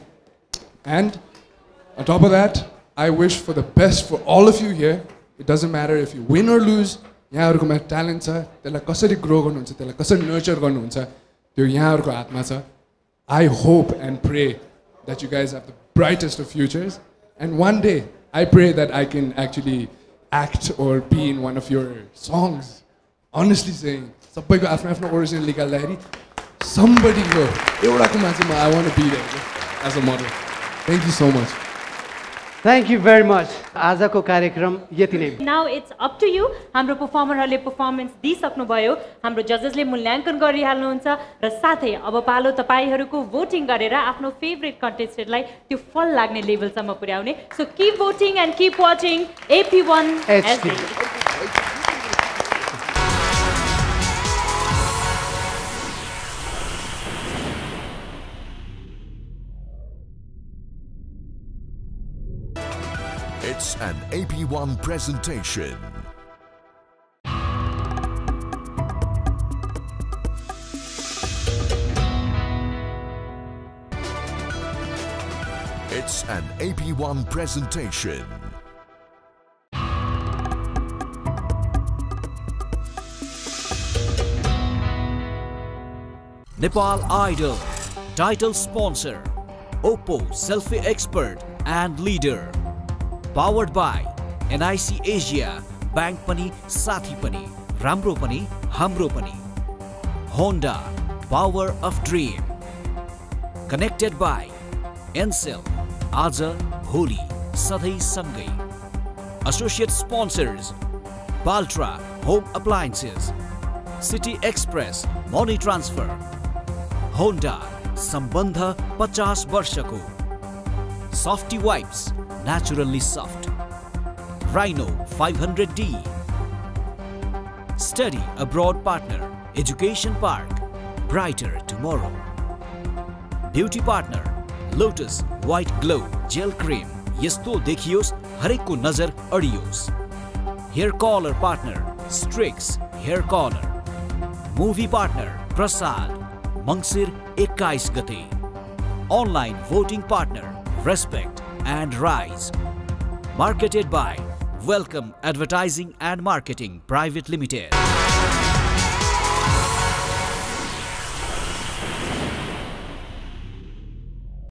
and on top of that I wish for the best for all of you here it doesn't matter if you win or lose यहाँहरूकोमा ट्यालेन्ट छ त्यसलाई कसरी ग्रो गर्नुहुन्छ त्यसलाई कसरी नर्चर गर्नुहुन्छ त्यो यहाँहरूको हातमा छ I hope and pray that you guys have the brightest of futures and one day I pray that I can actually act or be in one of your songs honestly saying sabai ko afno afno original nikaldakhari somebody go euta ko ma I want to be there as a model thank you so much Thank you very much. आजको कार्यक्रम यति नै. Now it's up to you. हाम्रो परफर्मरहरूले performance दिइसक्नुभयो. हाम्रो जजेसले मूल्याङ्कन गरिहाल्नुहुन्छ र साथै अब पालो तपाईहरुको भोटिङ गरेर आफ्नो फेभरेट कन्टेस्टेन्टलाई त्यो फल लाग्ने लेभलसम्म पुर्याउने. So keep voting and keep watching AP1 HD. It's an AP1 presentation. It's an AP1 presentation. Nepal Idol. Title sponsor Oppo Selfie Expert and Leader. Powered by NIC Asia, Bank Pani, Sathi Pani, Ramro Pani, Hamro Pani. Honda, Power of Dream. Connected by Encel, Aza, Holi, Sadhai Sangai. Associate sponsors Baltra, Home Appliances, City Express, Money Transfer. Honda, Sambandha 50 Varshako. Softy Wipes, naturally soft. Rhino 500D. Study abroad partner, Education Park, brighter tomorrow. Beauty partner, Lotus White Glow Gel Cream. Yesto dekhios, hareko nazar adios. Hair color partner, Strix Hair Color. Movie partner, Prasad, Mangsir 21 Gate. Online voting partner, Respect and Rise. Marketed by Welcome Advertising and Marketing Private Limited.